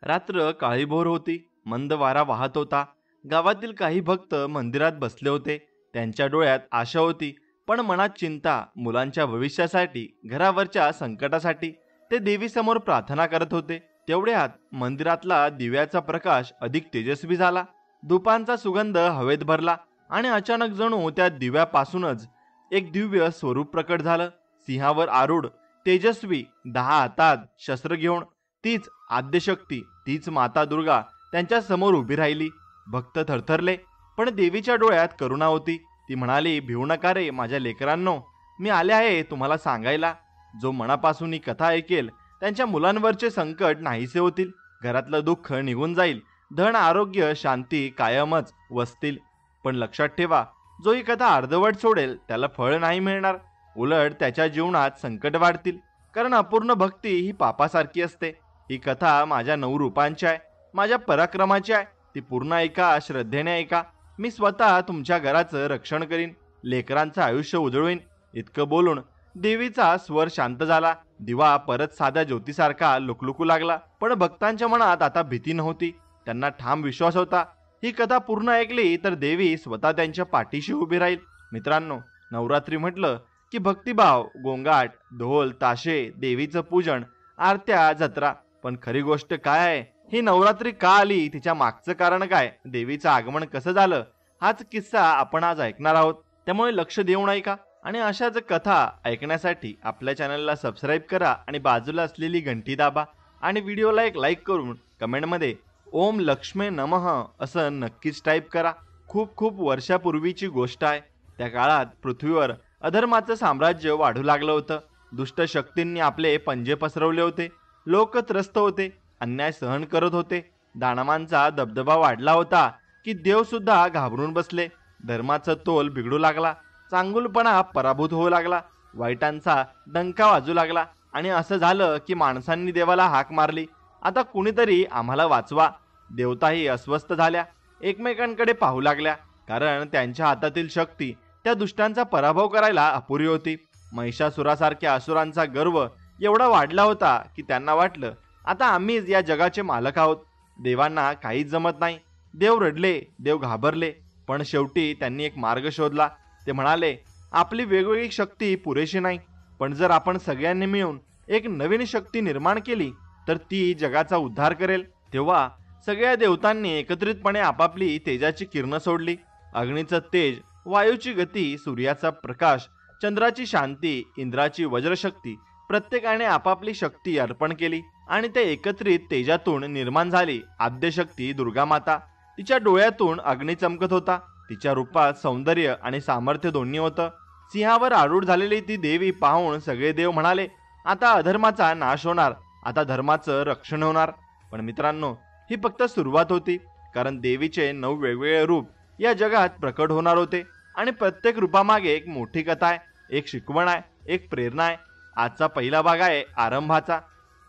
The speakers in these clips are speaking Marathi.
रात्र काळीभोर होती. मंद वारा वाहत होता. गावातील काही भक्त मंदिरात बसले होते. त्यांच्या डोळ्यात आशा होती, पण मनात चिंता. मुलांच्या भविष्यासाठी, घरावरच्या संकटासाठी ते देवीसमोर प्रार्थना करत होते. तेवढ्यात मंदिरातला दिव्याचा प्रकाश अधिक तेजस्वी झाला. धुपांचा सुगंध हवेत भरला आणि अचानक जणू त्या दिव्यापासूनच एक दिव्य स्वरूप प्रकट झालं. सिंहावर आरूढ, तेजस्वी, 10 हातात शस्त्र घेऊन तीच आद्यशक्ती, तीच माता दुर्गा त्यांच्या समोर उभी राहिली. भक्त थरथरले, पण देवीच्या डोळ्यात करुणा होती. ती म्हणाली, भिवू नका रे माझ्या लेकरांनो, मी आले आहे तुम्हाला सांगायला. जो मनापासून ही कथा ऐकेल त्यांच्या मुलांवरचे संकट नाहीसे होतील, घरातलं दुःख निघून जाईल, धन आरोग्य शांती कायमच वसतील. पण लक्षात ठेवा, जो ही कथा अर्धवट सोडेल त्याला फळ नाही मिळणार, उलट त्याच्या जीवनात संकट वाढतील. कारण अपूर्ण भक्ती ही पापासारखी असते. ही कथा माझ्या 9 रूपांची आहे, माझ्या पराक्रमाची आहे. ती पूर्ण ऐका, श्रद्धेने ऐका. मी स्वतः तुमच्या घराचं रक्षण करीन, लेकरांचं आयुष्य उजळवीन. इतकं बोलून देवीचा स्वर शांत झाला. दिवा परत साध्या ज्योतीसारखा लुकलुकू लागला. पण भक्तांच्या मनात आता भीती नव्हती, त्यांना ठाम विश्वास होता. ही कथा पूर्ण ऐकली तर देवी स्वतः त्यांच्या पाठीशी उभी राहील. मित्रांनो, नवरात्री म्हटलं की भक्तिभाव, गोंगाट, ढोल ताशे, देवीचं पूजन, आरत्या, जत्रा. पण खरी गोष्ट काय आहे? ही नवरात्री का आली? तिच्या मागचं कारण काय? देवीचं आगमन कसं झालं? हाच किस्सा आपण आज ऐकणार आहोत. त्यामुळे लक्ष देऊन ऐका आणि अशाच कथा ऐकण्यासाठी आपल्या चॅनलला सबस्क्राईब करा आणि बाजूला असलेली घंटी दाबा आणि व्हिडिओला एक लाईक करून कमेंटमध्ये ओम लक्ष्मे नमः असं नक्कीच टाईप करा. खूप खूप वर्षापूर्वीची गोष्ट आहे. त्या काळात पृथ्वीवर अधर्माचं साम्राज्य वाढू लागलं होतं. दुष्ट शक्तींनी आपले पंजे पसरवले होते. लोक त्रस्त होते, अन्याय सहन करत होते. दानवांचा दबदबा वाढला होता की देव सुद्धा घाबरून बसले. धर्माचा तोल बिघडू लागला, चांगुलपणा पराभूत होऊ लागला, वाईटांचा डंका वाजू लागला. आणि असं झालं की माणसांनी देवाला हाक मारली, आता कुणीतरी आम्हाला वाचवा. देवताही अस्वस्थ झाल्या, एकमेकांकडे पाहू लागल्या, कारण त्यांच्या हातातील शक्ती त्या दुष्टांचा पराभव करायला अपुरी होती. महिषासुरासारख्या असुरांचा गर्व एवढा वाढला होता की त्यांना वाटलं, आता आम्हीच या जगाचे मालक आहोत. देवांना काहीच जमत नाही. देव रडले, देव घाबरले. पण शेवटी त्यांनी एक मार्ग शोधला. ते म्हणाले, आपली वेगवेगळी शक्ती पुरेशी नाही, पण जर आपण सगळ्यांनी मिळून एक नवीन शक्ती निर्माण केली तर ती जगाचा उद्धार करेल. तेव्हा सगळ्या देवतांनी एकत्रितपणे आपापली तेजाची किरणं सोडली. अग्नीचं तेज, वायूची गती, सूर्याचा प्रकाश, चंद्राची शांती, इंद्राची वज्रशक्ती, प्रत्येकाने आपापली शक्ती अर्पण केली आणि ते एकत्रित तेजातून निर्माण झाली आद्यशक्ती दुर्गा माता. तिच्या डोळ्यातून अग्नी चमकत होता. तिच्या रूपात सौंदर्य आणि सामर्थ्य दोन्ही होतं. सिंहावर आरूढ झालेली ती देवी पाहून सगळे देव म्हणाले, आता अधर्माचा नाश होणार, आता धर्माचं रक्षण होणार. पण मित्रांनो, ही फक्त सुरुवात होती, कारण देवीचे 9 वेगवेगळे रूप या जगात प्रकट होणार होते आणि प्रत्येक रूपामागे एक मोठी कथा आहे, एक शिकवण आहे, एक प्रेरणा आहे. आजचा पहिला भाग आहे आरंभाचा.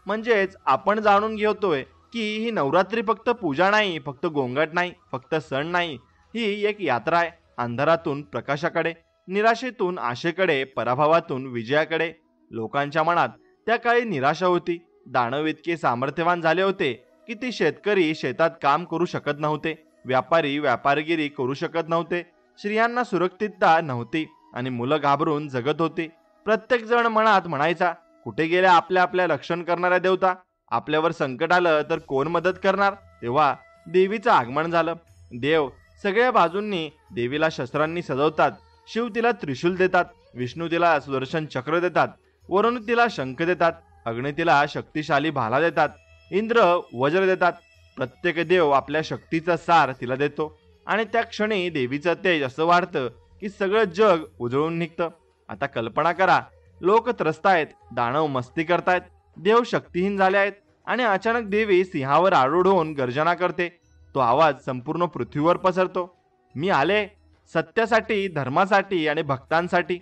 म्हणजेच आपण जाणून घेतोय की ही नवरात्री फक्त पूजा नाही, फक्त गोंगाट नाही, फक्त सण नाही. ही एक यात्रा आहे, अंधारातून प्रकाशाकडे, निराशेतून आशेकडे, पराभवातून विजयाकडे. लोकांच्या मनात त्या काळी निराशा होती. दानव इतके सामर्थ्यवान झाले होते की ती शेतकरी शेतात काम करू शकत नव्हते, व्यापारी व्यापारगिरी करू शकत नव्हते, स्त्रियांना सुरक्षितता नव्हती आणि मुलं घाबरून जगत होती. प्रत्येक जण मनात म्हणायचा, कुठे गेल्या आपल्या आपल्या रक्षण करणाऱ्या देवता? आपल्यावर संकट आलं तर कोण मदत करणार? तेव्हा देवीचं आगमन झालं. देव सगळ्या बाजूंनी देवीला शस्त्रांनी सजवतात. शिव तिला त्रिशूल देतात, विष्णू तिला सुदर्शन चक्र देतात, वरुण तिला शंख देतात, अग्नी तिला शक्तिशाली भाला देतात, इंद्र वज्र देतात. प्रत्येक देव आपल्या शक्तीचा सार तिला देतो आणि त्या क्षणी देवीचं तेज असं वाढतं की सगळं जग उजळून निघतं. आता कल्पना करा, लोक त्रस्त आहेत, दानव मस्ती करतायत, देव शक्तिहीन झाले आहेत आणि अचानक देवी सिंहावर आरूढ होऊन गर्जना करते. तो आवाज संपूर्ण पृथ्वीवर पसरतो, मी आले सत्यासाठी, धर्मासाठी आणि भक्तांसाठी.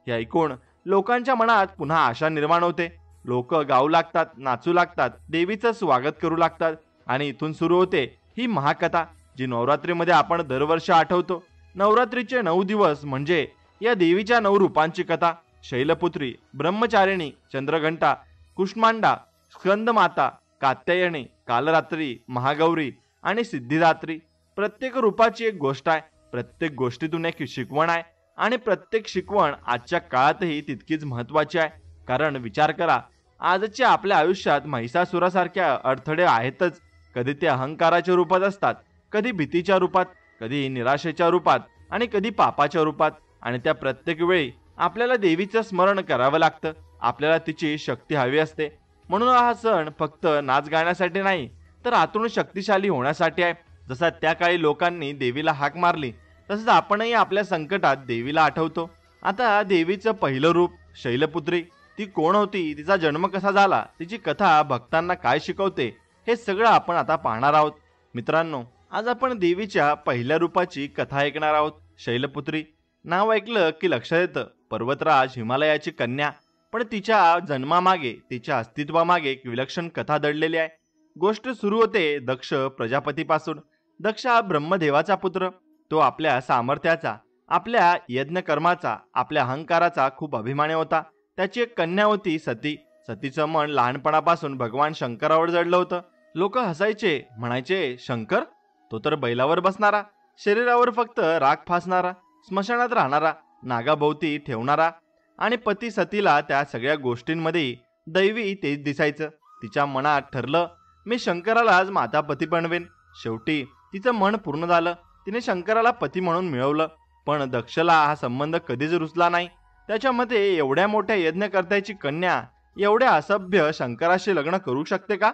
हे ऐकून लोकांच्या मनात पुन्हा आशा निर्माण होते. लोक गाऊ लागतात, नाचू लागतात, देवीचं स्वागत करू लागतात आणि इथून सुरू होते ही महाकथा, जी नवरात्रीमध्ये आपण दरवर्षी आठवतो. नवरात्रीचे 9 दिवस म्हणजे या देवीच्या 9 रूपांची कथा. शैलपुत्री, ब्रह्मचारिणी, चंद्रघंटा, कुष्मांडा, स्कंदमाता, कात्यायनी, कालरात्री, महागौरी आणि सिद्धिदात्री. प्रत्येक रूपाची एक गोष्ट आहे, प्रत्येक गोष्टीतून एक शिकवण आहे आणि प्रत्येक शिकवण आजच्या काळातही तितकीच महत्त्वाची आहे. कारण विचार करा, आजच्या आपल्या आयुष्यात महिषासुरासारख्या अडथळे आहेतच. कधी ते अहंकाराच्या रूपात असतात, कधी भीतीच्या रूपात, कधी निराशेच्या रूपात आणि कधी पापाच्या रूपात. आणि त्या प्रत्येक वेळी आपल्याला देवीचं स्मरण करावं लागतं. आपल्याला तिची शक्ती हवी असते. म्हणून हा सण फक्त नाच गाण्यासाठी नाही, तर आतून शक्तिशाली होण्यासाठी आहे. जसा त्या काळी लोकांनी देवीला हाक मारली, तसंच आपणही आपल्या संकटात देवीला आठवतो. आता देवीचं पहिलं रूप शैलपुत्री. ती कोण होती, तिचा जन्म कसा झाला, तिची कथा भक्तांना काय शिकवते, हे सगळं आपण आता पाहणार आहोत. मित्रांनो, आज आपण देवीच्या पहिल्या रूपाची कथा ऐकणार आहोत. शैलपुत्री नाव ऐकलं की लक्षात येतं पर्वतराज, हिमालयाची कन्या. पण तिच्या जन्मामागे, तिच्या अस्तित्वामागे एक विलक्षण कथा दडलेली आहे. गोष्ट सुरू होते दक्ष प्रजापतीपासून. दक्ष हा ब्रह्मदेवाचा पुत्र. तो आपल्या सामर्थ्याचा, आपल्या यज्ञकर्माचा, आपल्या अहंकाराचा खूप अभिमानी होता. त्याची एक कन्या होती सती. सतीचं मन लहानपणापासून भगवान शंकरावर जडलं होतं. लोक हसायचे, म्हणायचे, शंकर तो तर बैलावर बसणारा, शरीरावर फक्त राख फासणारा, स्मशानात राहणारा, नागाभोवती ठेवणारा. आणि पती सतीला त्या सगळ्या गोष्टींमध्ये दैवी तेज दिसायचं. तिच्या मनात ठरलं, मी शंकराला आज माता पती बनवेन. शेवटी तिचं मन पूर्ण झालं. तिने शंकराला पती म्हणून मिळवलं. पण दक्षला हा संबंध कधीच रुचला नाही. त्याच्या मते एवढ्या मोठ्या यज्ञकर्त्याची कन्या एवढ्या असभ्य शंकराशी लग्न करू शकते का?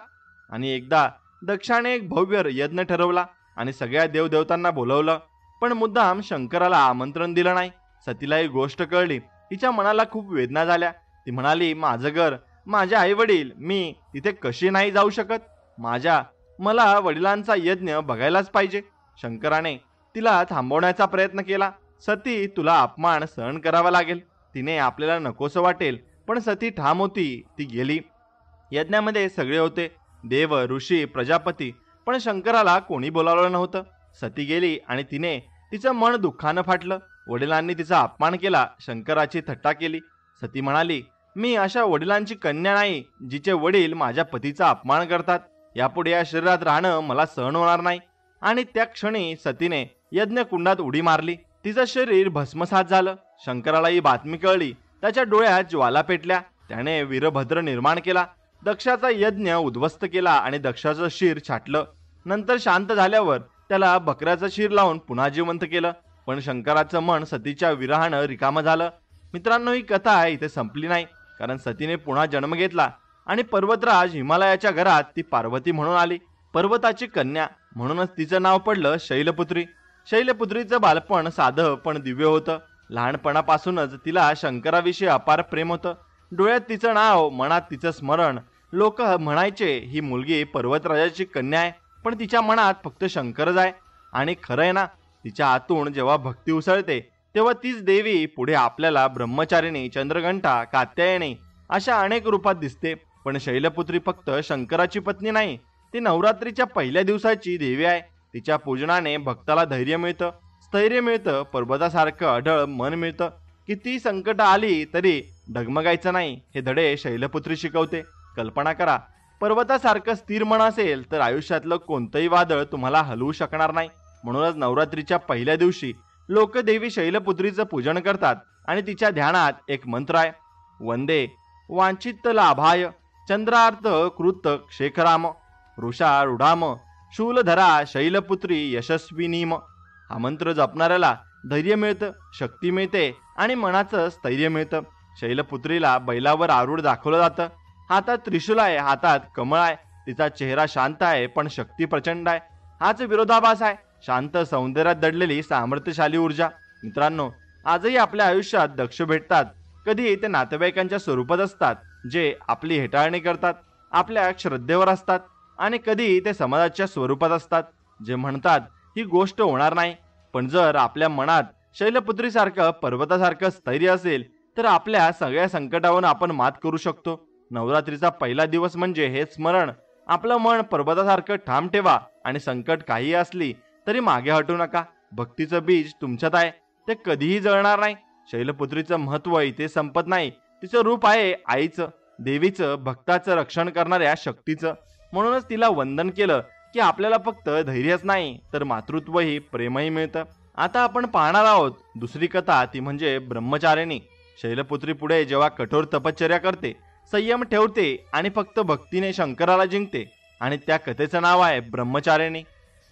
आणि एकदा दक्षाने एक भव्य यज्ञ ठरवला आणि सगळ्या देवदेवतांना बोलवलं. पण मुद्दाम शंकराला आमंत्रण दिलं नाही. सतीला ही गोष्ट कळली. तिच्या मनाला खूप वेदना झाल्या. ती म्हणाली, माझं घर, माझे आई वडील, मी तिथे कशी नाही जाऊ शकत? मला वडिलांचा यज्ञ बघायलाच पाहिजे. शंकराने तिला थांबवण्याचा प्रयत्न केला. सती, तुला अपमान सहन करावा लागेल. तिने आपल्याला नकोसं वाटेल, पण सती ठाम होती. ती गेली. यज्ञामध्ये सगळे होते, देव, ऋषी, प्रजापती. पण शंकराला कोणी बोलावलं नव्हतं. सती गेली आणि तिचं मन दुःखानं फाटलं. वडिलांनी तिचा अपमान केला, शंकराची थट्टा केली. सती म्हणाली, मी अशा वडिलांची कन्या नाही जिचे वडील माझ्या पतीचा अपमान करतात. यापुढे या शरीरात राहणं मला सहन होणार नाही. आणि त्या क्षणी सतीने यज्ञकुंडात उडी मारली. तिचं शरीर भस्मसात झालं. शंकराला ही बातमी कळली. त्याच्या डोळ्यात ज्वाला पेटल्या. त्याने वीरभद्र निर्माण केला. दक्षाचा यज्ञ उद्ध्वस्त केला आणि दक्षाचं शिर छाटलं. नंतर शांत झाल्यावर त्याला बकऱ्याचं शिर लावून पुन्हा जिवंत केलं. पण शंकराचं मन सतीच्या विरहानं रिकामं झालं. मित्रांनो, ही कथा इथे संपली नाही. कारण सतीने पुन्हा जन्म घेतला आणि पर्वतराज हिमालयाच्या घरात ती पार्वती म्हणून आली, पर्वताची कन्या. म्हणूनच तिचं नाव पडलं शैलपुत्री. शैलपुत्रीचं बालपण साधं पण दिव्य होतं. लहानपणापासूनच तिला शंकराविषयी अपार प्रेम होतं. डोळ्यात तिचं नाव, मनात तिचं स्मरण. लोक म्हणायचे, ही मुलगी पर्वतराजाची कन्या आहे, पण तिच्या मनात फक्त शंकरच आहे. आणि खरं आहे ना, तिच्या आतून जेव्हा भक्ती उसळते तेव्हा तीच देवी पुढे आपल्याला ब्रह्मचारिणी, चंद्रघंटा, कात्यायनी अशा अनेक रूपात दिसते. पण शैलपुत्री फक्त शंकराची पत्नी नाही, ती नवरात्रीच्या पहिल्या दिवसाची देवी आहे. तिच्या पूजनाने भक्ताला धैर्य मिळतं, स्थैर्य मिळतं, पर्वतासारखं अढळ मन मिळतं. किती संकट आली तरी डगमगायचं नाही, हे धडे शैलपुत्री शिकवते. कल्पना करा, पर्वतासारखं स्थिर मन असेल तर आयुष्यातलं कोणतंही वादळ तुम्हाला हलवू शकणार नाही. म्हणूनच नवरात्रीच्या पहिल्या दिवशी लोक देवी शैलपुत्रीचं पूजन करतात आणि तिच्या ध्यानात एक मंत्र आहे, वंदे वांछित लाभाय चंद्रार्थ कृत शेखराम वृषारूढाम शूलधरा शैलपुत्री यशस्विनीम. हा मंत्र जपणाऱ्याला धैर्य मिळतं, शक्ती मिळते आणि मनाचं स्थैर्य मिळतं. शैलपुत्रीला बैलावर आरूढ दाखवलं जातं. हातात त्रिशूल आहे, हातात कमळ आहे. तिचा चेहरा शांत आहे पण शक्ती प्रचंड आहे. हाच विरोधाभास आहे, शांत सौंदर्यात दडलेली सामर्थ्यशाली ऊर्जा. मित्रांनो, आजही आपल्या आयुष्यात दक्ष भेटतात. कधी ते नातेवाईकांच्या स्वरूपात असतात, जे आपली हेटाळणी करतात, आपल्या श्रद्धेवर असतात. आणि कधी ते समाजाच्या स्वरूपात असतात, जे म्हणतात ही गोष्ट होणार नाही. पण जर आपल्या मनात शैलपुत्रीसारखं, पर्वतासारखं स्थैर्य असेल तर आपल्या सगळ्या संकटावर आपण मात करू शकतो. नवरात्रीचा पहिला दिवस म्हणजे हे स्मरण. आपलं मन पर्वतासारखं ठाम ठेवा आणि संकट काही असली तरी मागे हटू नका. भक्तीचं बीज तुमच्यात आहे, ते कधीही जळणार नाही. शैलपुत्रीचं महत्त्व इथे संपत नाही. तिचं रूप आहे आईचं, देवीचं, भक्ताचं रक्षण करणाऱ्या शक्तीचं. म्हणूनच तिला वंदन केलं की आपल्याला फक्त धैर्यच नाही तर मातृत्वही प्रेमही मिळतं. आता आपण पाहणार आहोत दुसरी कथा, ती म्हणजे ब्रह्मचारिणी. शैलपुत्री पुढे जेव्हा कठोर तपश्चर्या करते, संयम ठेवते आणि फक्त भक्तीने शंकराला जिंकते, आणि त्या कथेचं नाव आहे ब्रह्मचारिणी.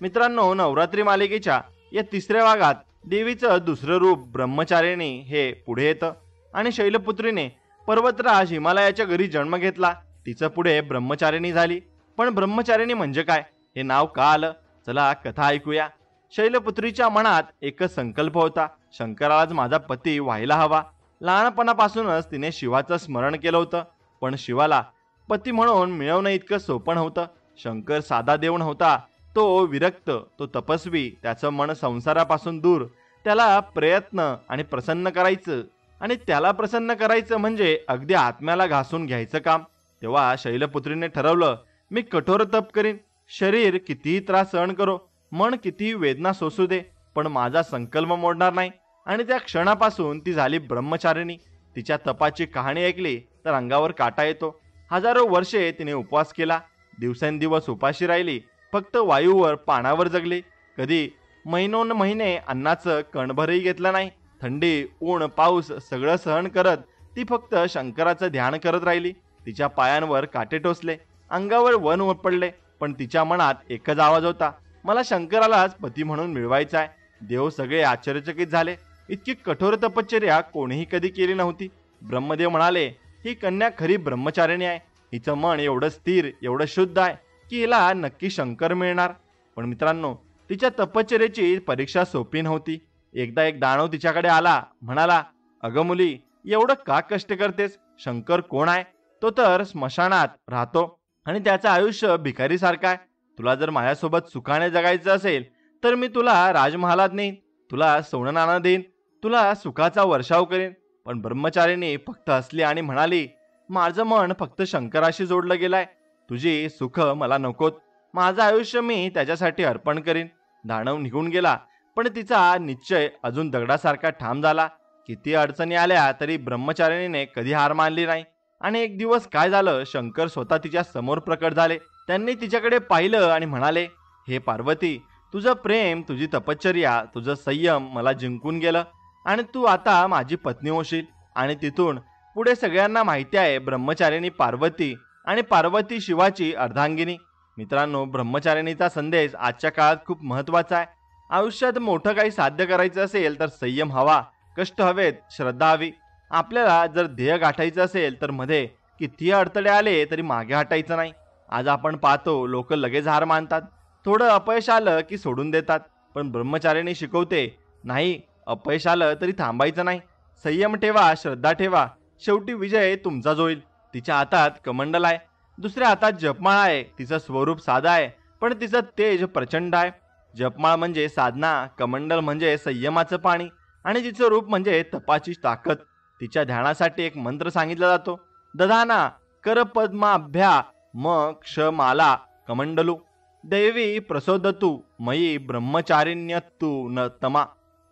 मित्रांनो, नवरात्री मालिकेच्या या तिसऱ्या भागात देवीचं दुसरं रूप ब्रह्मचारिणी हे पुढे येतं आणि शैलपुत्रीने पर्वतराज हिमालयाच्या घरी जन्म घेतला. तिचं पुढे ब्रह्मचारिणी झाली. पण ब्रह्मचारिणी म्हणजे काय, हे नाव का आलं? चला कथा ऐकूया. शैलपुत्रीच्या मनात एकच संकल्प होता, शंकरालाच माझा पती व्हायला हवा. लहानपणापासूनच तिने शिवाचं स्मरण केलं होतं, पण शिवाला पती म्हणून मिळवणं इतकं सोपं नव्हतं. शंकर साधा देव नव्हता, तो विरक्त, तो तपस्वी. त्याचं मन संसारापासून दूर. त्याला प्रयत्न आणि प्रसन्न करायचं, आणि त्याला प्रसन्न करायचं म्हणजे अगदी आत्म्याला घासून घ्यायचं काम. तेव्हा शैलपुत्रीने ठरवलं, मी कठोर तप करीन. शरीर कितीही त्रास सहन करो, मन कितीही वेदना सोसू दे, पण माझा संकल्प मोडणार नाही. आणि त्या क्षणापासून ती झाली ब्रह्मचारिणी. तिच्या तपाची कहाणी ऐकली तर अंगावर काटा येतो. हजारो वर्षे तिने उपवास केला, दिवसेंदिवस उपाशी राहिली, फक्त वायूवर पाण्यावर जगली. कधी महिनोन महिने अन्नाचं कणभरही घेतलं नाही. थंडी, ऊन, पाऊस सगळं सहन करत ती फक्त शंकराचं ध्यान करत राहिली. तिच्या पायांवर काटे टोचले, अंगावर वन पडले, पण तिच्या मनात एकच आवाज होता, मला शंकरालाच पती म्हणून मिळवायचा आहे. देव सगळे आश्चर्यचकित झाले. इतकी कठोर तपश्चर्या कोणीही कधी केली नव्हती. ब्रह्मदेव म्हणाले, ही कन्या खरी ब्रह्मचारिणी आहे. हिचं मन एवढं स्थिर, एवढं शुद्ध आहे की हिला नक्की शंकर मिळणार. पण मित्रांनो, तिच्या तपश्चर्याची परीक्षा सोपी नव्हती. एकदा एक दानव तिच्याकडे आला, म्हणाला, अगं मुली, एवढं का कष्ट करतेस? शंकर कोण आहे? तो तर स्मशानात राहतो आणि त्याचं आयुष्य भिकारीसारखं आहे. तुला जर माझ्यासोबत सुखाने जगायचं असेल तर मी तुला राजमहालात नेईन, तुला सोनं नाणं देईन, तुला सुखाचा वर्षाव करेन. पण ब्रह्मचारिणी फक्त हसली आणि म्हणाली, माझं मन फक्त शंकराशी जोडलं गेलंय. तुझी सुख मला नकोत. माझं आयुष्य मी त्याच्यासाठी अर्पण करीन. दानव निघून गेला, पण तिचा निश्चय अजून दगडासारखा ठाम झाला. किती अडचणी आल्या तरी ब्रह्मचारिणीने कधी हार मानली नाही. आणि एक दिवस काय झालं, शंकर स्वतः तिच्या समोर प्रकट झाले. त्यांनी तिच्याकडे पाहिलं आणि म्हणाले, हे पार्वती, तुझं प्रेम, तुझी तपश्चर्या, तुझं संयम मला जिंकून गेलं आणि तू आता माझी पत्नी होशील. आणि तिथून पुढे सगळ्यांना माहिती आहे, ब्रह्मचारिणी पार्वती आणि पार्वती शिवाची अर्धांगिनी. मित्रांनो, ब्रह्मचारिणीचा संदेश आजच्या काळात खूप महत्त्वाचा आहे. आयुष्यात मोठं काही साध्य करायचं असेल तर संयम हवा, कष्ट हवेत, श्रद्धा हवी. आपल्याला जर ध्येय गाठायचं असेल तर मध्ये कितीही अडथळे आले तरी मागे हटायचं नाही. आज आपण पाहतो, लोक लगेच हार मानतात, थोडं अपयश आलं की सोडून देतात. पण ब्रह्मचारिणी शिकवते, नाही, अपयश आलं तरी थांबायचं नाही. संयम ठेवा, श्रद्धा ठेवा, शेवटी विजय तुमचाच होईल. तिच्या हातात कमंडल आहे, दुसऱ्या हातात जपमाळ आहे. तिचं स्वरूप साधं आहे, पण तिचं तेज प्रचंड आहे. जपमाळ म्हणजे साधना, कमंडल म्हणजे संयमाचं पाणी, आणि तिचं रूप म्हणजे तपाची ताकद. तिच्या ध्यानासाठी एक मंत्र सांगितला जातो, दधाना कर पद्माभ्या म क्षमाला कमंडलू देवी प्रसोदतु मयी ब्रह्मचारिण्यतु न तमा.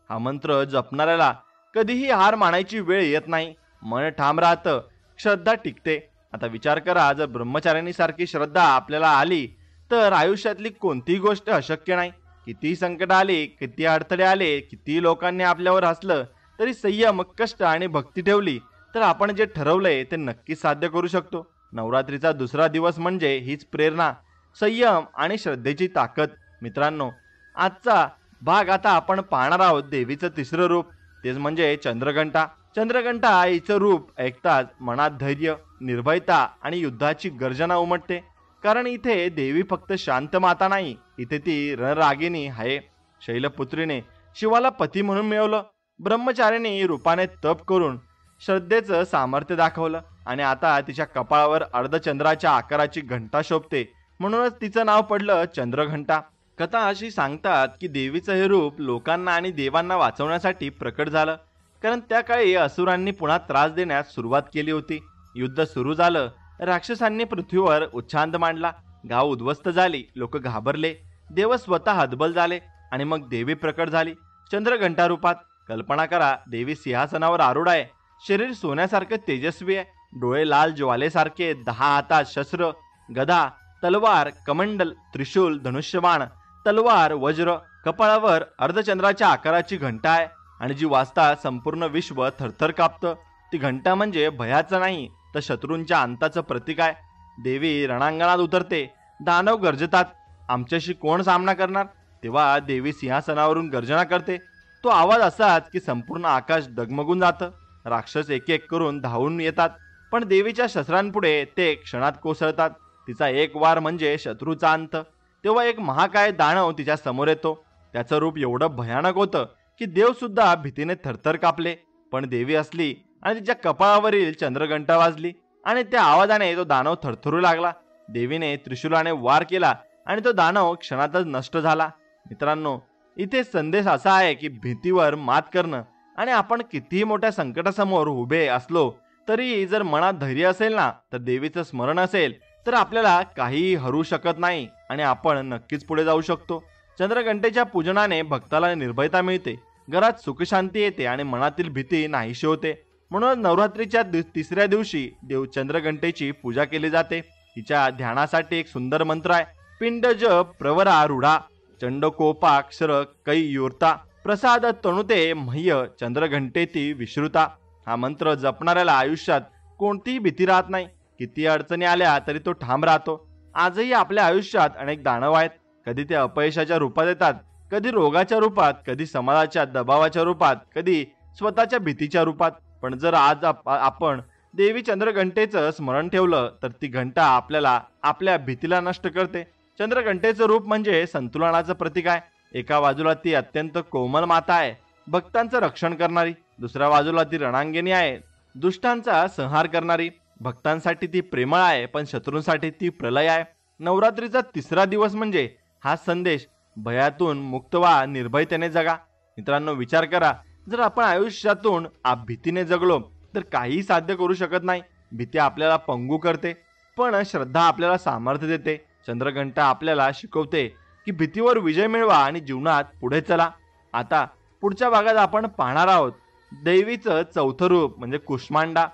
हा मंत्र जपणाऱ्याला कधीही हार मानायची वेळ येत नाही. मन ठाम राहतं, श्रद्धा टिकते. आता विचार करा, जर ब्रह्मचारिणीसारखी श्रद्धा आपल्याला आली तर आयुष्यातली कोणतीही गोष्ट अशक्य नाही. किती संकट आली, किती अडथळे आले, किती लोकांनी आपल्यावर हसलं, तरी संयम, कष्ट आणि भक्ती ठेवली तर आपण जे ठरवलंय ते नक्कीच साध्य करू शकतो. नवरात्रीचा दुसरा दिवस म्हणजे हीच प्रेरणा, संयम आणि श्रद्धेची ताकद. मित्रांनो, आजचा भाग आता आपण पाहणार आहोत देवीचं तिसरं रूप, तेच म्हणजे चंद्रघंटा. चंद्रघंटा हिचं रूप ऐकताच मनात धैर्य, निर्भयता आणि युद्धाची गर्जना उमटते. कारण इथे देवी फक्त शांत माता नाही, इथे ती रणरागिणी आहे. शैलपुत्रीने शिवाला पती म्हणून मिळवलं, ब्रह्मचारिणी रूपाने तप करून श्रद्धेचं सामर्थ्य दाखवलं, आणि आता तिच्या कपाळावर अर्धचंद्राच्या आकाराची घंटा शोभते, म्हणूनच तिचं नाव पडलं चंद्रघंटा. कथा अशी सांगतात की देवीचं हे रूप लोकांना आणि देवांना वाचवण्यासाठी प्रकट झालं, कारण त्या काळी असुरांनी पुन्हा त्रास देण्यास सुरुवात केली होती. युद्ध सुरू झालं, राक्षसांनी पृथ्वीवर उच्छांद मांडला, गाव उद्ध्वस्त झाली, लोक घाबरले, देव स्वतः हतबल झाले, आणि मग देवी प्रकट झाली चंद्रघंटा रूपात. कल्पना करा, देवी सिंहासनावर आरूढ आहे, शरीर सोन्यासारखं तेजस्वी आहे, डोळे लाल ज्वालेसारखे, 10 हातात शस्त्र, गदा तलवार, कमंडल, त्रिशूल, धनुष्यबाण, तलवार, वज्र, कपाळावर अर्धचंद्राच्या आकाराची घंटा आहे आणि जी वाजता संपूर्ण विश्व थरथर कापतं. ती घंटा म्हणजे भयाचं नाही तर शत्रूंच्या अंताचं प्रतीक आहे. देवी रणांगणात उतरते. दानव गर्जतात. आमच्याशी कोण सामना करणार? तेव्हा देवी सिंहासनावरून गर्जना करते. तो आवाज असाच की संपूर्ण आकाश डगमगून जातं. राक्षस एक एक करून धावून येतात, पण देवीच्या शस्त्रांपुढे ते क्षणात कोसळतात. तिचा एक वार म्हणजे शत्रूचा अंत. तेव्हा एक महाकाय दानव तिच्या समोर येतो. त्याचं रूप एवढं भयानक होतं की देव सुद्धा भीतीने थरथर कापले. पण देवी असली आणि तिच्या कपाळावरील चंद्रघंटा वाजली आणि त्या आवाजाने तो दानव थरथरू लागला. देवीने त्रिशूलाने वार केला आणि तो दानव क्षणातच नष्ट झाला. मित्रांनो, इथे संदेश असा आहे की भीतीवर मात करणं आणि आपण कितीही मोठ्या संकटासमोर उभे असलो तरी जर मनात धैर्य असेल ना, तर देवीचं स्मरण असेल तर आपल्याला काहीही हरू शकत नाही आणि आपण नक्कीच पुढे जाऊ शकतो. चंद्रघंटेच्या पूजनाने भक्ताला निर्भयता मिळते, घरात सुखशांती येते आणि मनातील भीती नाहीशी होते. म्हणून नवरात्रीच्या तिसऱ्या दिवशी देव चंद्रघंटेची पूजा केली जाते. हिच्या ध्यानासाठी एक सुंदर मंत्र आहे. पिंड जप प्रवरा रूढा चंडकोपाक्षर कैयुर्ता प्रसाद तणुते मह्य चंद्रघंटेती विश्रुता. हा मंत्र जपणाऱ्याला आयुष्यात कोणतीही भीती राहत नाही. किती अडचणी आल्या तरी तो ठाम राहतो. आजही आपल्या आयुष्यात अनेक दानव आहेत. कधी ते अपयशाच्या रूपात येतात, कधी रोगाच्या रूपात, कधी समाजाच्या दबावाच्या रूपात, कधी स्वतःच्या भीतीच्या रूपात. पण जर आज आपण देवी चंद्रघंटेचं स्मरण ठेवलं तर ती घंटा आपल्याला आपल्या भीतीला नष्ट करते. चंद्रघंटेचं रूप म्हणजे संतुलनाचं प्रतीक आहे. एका बाजूला ती अत्यंत कोमल माता आहे, भक्तांचं रक्षण करणारी. दुसऱ्या बाजूला ती रणांगिनी आहे, दुष्टांचा संहार करणारी. भक्तांसाठी ती प्रेमळ आहे, पण शत्रूंसाठी ती प्रलय आहे. नवरात्रीचा तिसरा दिवस म्हणजे हा संदेश, भयातून मुक्त व्हा, निर्भयतेने जगा. मित्रांनो, विचार करा, जर आपण आयुष्यातून भीतीने जगलो तर काहीही साध्य करू शकत नाही. भीती आपल्याला पंगू करते, पण श्रद्धा आपल्याला सामर्थ्य देते. चंद्रघंटा आपल्याला शिकवते की भीतीवर विजय मिळवा आणि जीवनात पुढे चला. आता पुढच्या भागात आपण पाहणार आहोत देवीचं चौथं रूप म्हणजे कुष्मांडा.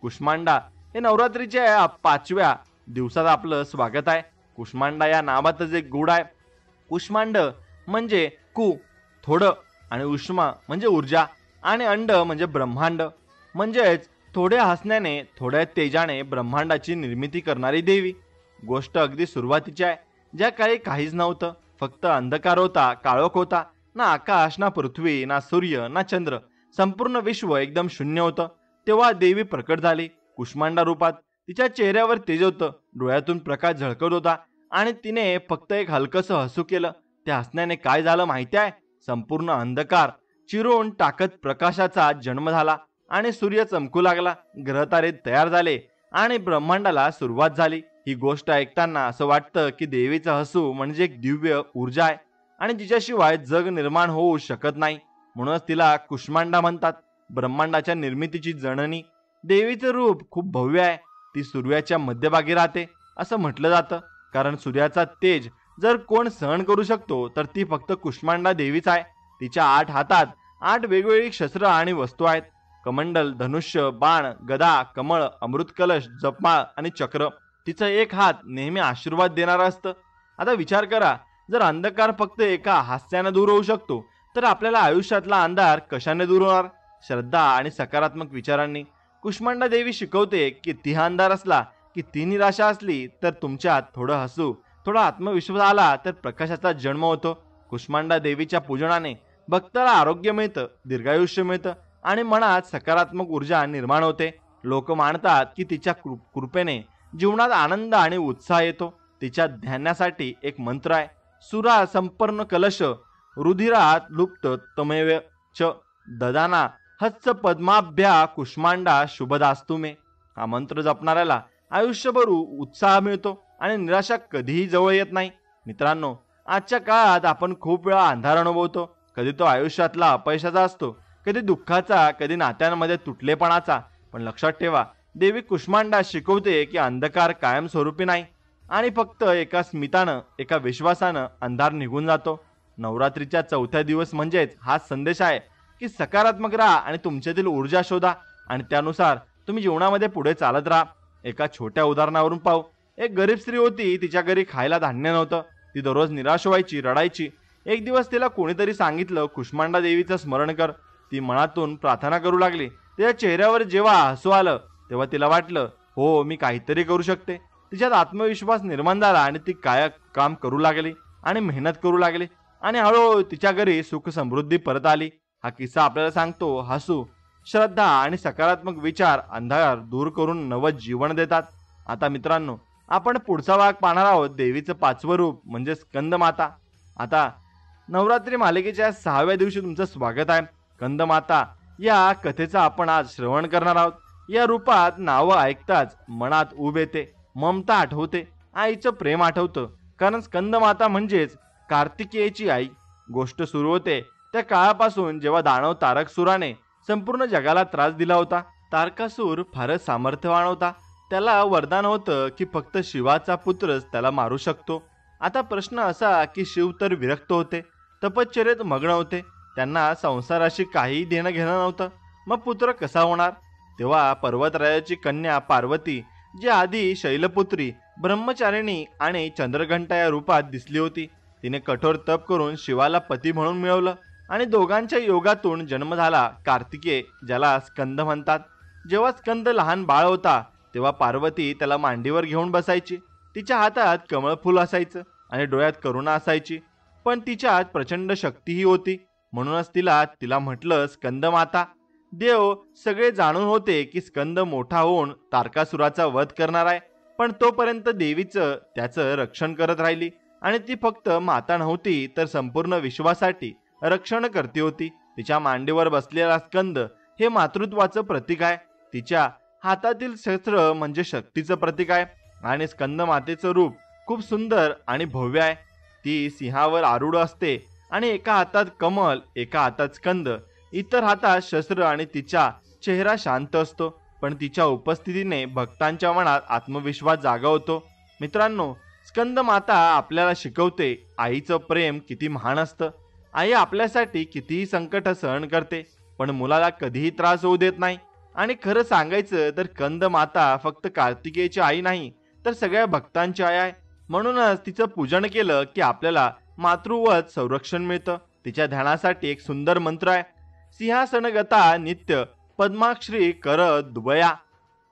कुष्मांडा हे नवरात्रीच्या 5व्या दिवसात आपलं स्वागत आहे. कुष्मांडा या नावातच एक गुण आहे. कुष्मांड म्हणजे कु थोडं आणि उष्मा म्हणजे ऊर्जा आणि अंड म्हणजे ब्रह्मांड. म्हणजेच थोड्या हसण्याने, थोड्या तेजाने ब्रह्मांडाची निर्मिती करणारी देवी. गोष्ट अगदी सुरुवातीची आहे, ज्या काळी काहीच नव्हतं. फक्त अंधकार होता, काळोख होता. ना आकाश, ना पृथ्वी, ना सूर्य, ना चंद्र. संपूर्ण विश्व एकदम शून्य होतं. तेव्हा देवी प्रकट झाली कुष्मांडा रूपात. तिच्या चेहऱ्यावर तेज होतं, डोळ्यातून प्रकाश झळकत होता आणि तिने फक्त एक हलकसं हसू केलं. त्या हसण्याने काय झालं माहिती आहे? संपूर्ण अंधकार चिरून टाकत प्रकाशाचा जन्म झाला आणि सूर्य चमकू लागला. ग्रहतारे तयार झाले आणि ब्रह्मांडाला सुरुवात झाली. ही गोष्ट ऐकताना असं वाटतं की देवीचं हसू म्हणजे एक दिव्य ऊर्जा आहे आणि जिच्याशिवाय जग निर्माण होऊ शकत नाही. म्हणूनच तिला कुष्मांडा म्हणतात, ब्रह्मांडाच्या निर्मितीची जननी. देवीचं रूप खूप भव्य आहे. ती सूर्याच्या मध्यभागी राहते असं म्हटलं जातं, कारण सूर्याचा तेज जर कोण सहन करू शकतो तर ती फक्त कुष्मांडा देवीच आहे. तिच्या 8 हातात 8 वेगवेगळी शस्त्र आणि वस्तू आहेत. कमंडल, धनुष्य, बाण, गदा, कमळ, अमृत कलश, जपमाळ आणि चक्र. तिचं एक हात नेहमी आशीर्वाद देणारा असतं. आता विचार करा, जर अंधकार फक्त एका हास्याने दूर होऊ शकतो तर आपल्याला आयुष्यातला अंधार कशाने दूर होणार? श्रद्धा आणि सकारात्मक विचारांनी. कुष्मांडा देवी शिकवते की ती अंधार असला, की ती निराशा असली तर तुमच्यात थोडं हसू, थोडा आत्मविश्वास आला तर प्रकाशाचा जन्म होतो. कुष्मांडा देवीच्या पूजनाने भक्ताला आरोग्य मिळतं, दीर्घायुष्य मिळतं आणि मनात सकारात्मक ऊर्जा निर्माण होते. लोक मानतात की तिच्या कृपेने जीवनात आनंद आणि उत्साह येतो. तिच्या ध्यानासाठी एक मंत्र आहे, सुरा संपन्न कलश रुधिरात लुप्त तमेव च ददाना हत्स पद्माभ्या कुष्मांडा शुभदास्तु मे. हा मंत्र जपणाऱ्याला आयुष्यभर उत्साह मिळतो आणि निराशा कधीही जवळ येत नाही. मित्रांनो, आजच्या काळात आपण खूप वेळा अंधार अनुभवतो. कधी तो आयुष्यातला अपयशाचा असतो, कधी दुःखाचा, कधी नात्यांमध्ये तुटलेपणाचा. पण लक्षात ठेवा, देवी कुष्मांडा शिकवते की अंधकार कायमस्वरूपी नाही आणि फक्त एका स्मितानं, एका विश्वासानं अंधार निघून जातो. नवरात्रीच्या चौथ्या दिवस म्हणजेच हा संदेश आहे की सकारात्मक राहा आणि तुमच्यातील ऊर्जा शोधा आणि त्यानुसार तुम्ही जीवनामध्ये पुढे चालत राहा. एका छोट्या उदाहरणावरून पाहू. एक गरीब स्त्री होती, तिच्या घरी खायला धान्य नव्हतं. ती दररोज निराश व्हायची, रडायची. एक दिवस तिला कोणीतरी सांगितलं, कुष्मांडा देवीचं स्मरण कर. ती मनातून प्रार्थना करू लागली. तिच्या चेहऱ्यावर जेव्हा हसू आलं तेव्हा तिला वाटलं, हो मी काहीतरी करू शकते. तिच्यात आत्मविश्वास निर्माण झाला आणि ती काय काम करू लागली आणि मेहनत करू लागली आणि हळूहळू तिच्या घरी सुख समृद्धी परत आली. हा किस्सा आपल्याला सांगतो, हसू, श्रद्धा आणि सकारात्मक विचार अंधार दूर करून नवं जीवन देतात. आता मित्रांनो, आपण पुढचा भाग पाहणार आहोत, देवीचं 5वं रूप म्हणजे स्कंदमाता. आता नवरात्री मालिकेच्या 6व्या दिवशी तुमचं स्वागत आहे. स्कंदमाता या कथेचा आपण आज श्रवण करणार आहोत. या रूपात नावं ऐकताच मनात ऊब येते, ममता आठवते, आईचं प्रेम आठवतं. कारण स्कंदमाता म्हणजेच कार्तिकेयची आई. गोष्ट सुरू होते त्या काळापासून जेव्हा दानव तारकासुराने संपूर्ण जगाला त्रास दिला होता. तारकासूर फारच सामर्थ्यवान होता. त्याला वरदान होतं की फक्त शिवाचा पुत्रच त्याला मारू शकतो. आता प्रश्न असा की शिव तर विरक्त होते, तपश्चर्येत मग्न होते. त्यांना संसाराशी काही देणं घेणं नव्हतं. मग पुत्र कसा होणार? तेव्हा पर्वतराजाची कन्या पार्वती, जी आधी शैलपुत्री, ब्रह्मचारिणी आणि चंद्रघंटा या रूपात दिसली होती, तिने कठोर तप करून शिवाला पती म्हणून मिळवलं आणि दोघांच्या योगातून जन्म झाला कार्तिकेय, ज्याला स्कंद म्हणतात. जेव्हा स्कंद लहान बाळ होता तेव्हा पार्वती त्याला मांडीवर घेऊन बसायची. तिच्या हातात कमळ फुल असायचं आणि डोळ्यात करुणा असायची. पण तिच्यात प्रचंड शक्तीही होती. म्हणूनच तिला म्हटलं स्कंदमाता. देव सगळे जाणून होते की स्कंद मोठा होऊन तारकासुराचा वध करणार आहे, पण तोपर्यंत देवीचं त्याचं रक्षण करत राहिली. आणि ती फक्त माता नव्हती तर संपूर्ण विश्वासाठी रक्षण करती होती. तिच्या मांडीवर बसलेला स्कंद हे मातृत्वाचं प्रतीक आहे. तिच्या हातातील शस्त्र म्हणजे शक्तीचं प्रतीक आहे. आणि स्कंद मातेचं रूप खूप सुंदर आणि भव्य आहे. ती सिंहावर आरूढ असते आणि एका हातात कमल, एका हातात स्कंद, इतर हातात शस्त्र आणि तिचा चेहरा शांत असतो. पण तिच्या उपस्थितीने भक्तांच्या मनात आत्मविश्वास जागा होतो. मित्रांनो, स्कंद माता आपल्याला शिकवते आईचं प्रेम किती महान असतं. आई आपल्यासाठी कितीही संकट सहन करते, पण मुलाला कधीही त्रास होऊ देत नाही. आणि खरं सांगायचं तर स्कंद माता फक्त कार्तिकेयची आई नाही तर सगळ्या भक्तांची आई आहे. म्हणूनच तिचं पूजन केलं की आपल्याला मातृवत संरक्षण मिळतं. तिच्या ध्यानासाठी एक सुंदर मंत्र आहे, सिंहासनगता नित्य पद्माक्षरी कर दुबया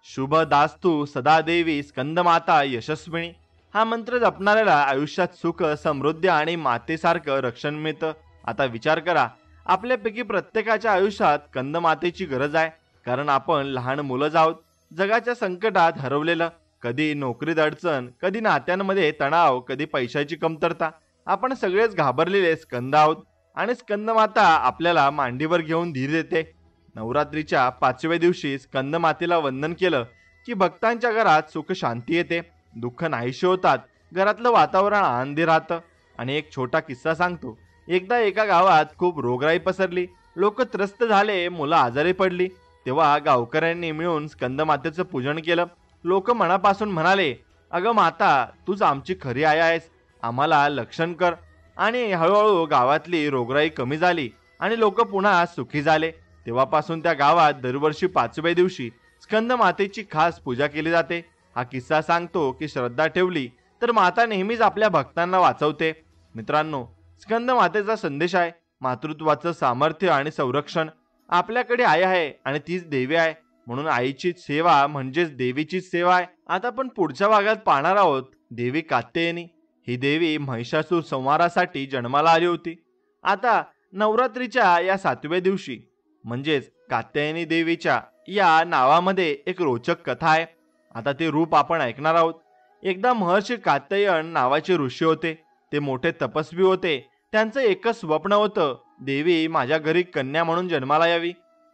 शुभ दास्तु सदा देवी स्कंदमाता यशस्विनी. हा मंत्र जपणाऱ्याला आयुष्यात सुख, समृद्धी आणि मातेसारखं रक्षण मिळतं. आता विचार करा, आपल्यापैकी प्रत्येकाच्या आयुष्यात स्कंदमातेची गरज आहे. कारण आपण लहान मुलं आहोत, जगाच्या संकटात हरवलेलं. कधी नोकरीत अडचण, कधी नात्यांमध्ये तणाव, कधी पैशाची कमतरता. आपण सगळेच घाबरलेले स्कंद आहोत आणि स्कंदमाता आपल्याला मांडीवर घेऊन धीर देते. नवरात्रीच्या 5व्या दिवशी स्कंदमातेला वंदन केलं की भक्तांच्या घरात सुख शांती येते, दुःख नाहीशी होतात, घरातलं वातावरण आनंदी राहतं. आणि एक छोटा किस्सा सांगतो. एकदा एका गावात खूप रोगराई पसरली, लोक त्रस्त झाले, मुलं आजारी पडली. तेव्हा गावकऱ्यांनी मिळून स्कंदमातेचं पूजन केलं. लोक मनापासून म्हणाले, अगं माता, तूच आमची खरी आई आहेस, आम्हाला लक्षण कर. आणि हळूहळू गावातली रोगराई कमी झाली आणि लोक पुन्हा सुखी झाले. तेव्हापासून त्या गावात दरवर्षी 5व्या दिवशी स्कंदमातेची खास पूजा केली जाते. हा किस्सा सांगतो की श्रद्धा ठेवली तर माता नेहमीच आपल्या भक्तांना वाचवते. मित्रांनो, स्कंदमातेचा संदेश आहे मातृत्वाचं सामर्थ्य आणि संरक्षण. आपल्याकडे आई आहे आणि तीच देवी आहे, म्हणून आईचीच सेवा म्हणजेच देवीचीच सेवा आहे. आता आपण पुढच्या भागात पाहणार आहोत देवी कात्यायनी. ही देवी महिषासूर संहारासाठी जन्माला आली होती. आता नवरात्रीच्या या 7व्या दिवशी म्हणजेच कात्यायनी देवीच्या या नावामध्ये एक रोचक कथा आहे. आता ते रूप आपण ऐकणार आहोत. एकदा महर्षी कात्यायन नावाचे ऋषी होते. ते मोठे तपस्वी होते. त्यांचं एकच स्वप्न होतं, देवी माझ्या घरी कन्या म्हणून जन्माला यावी.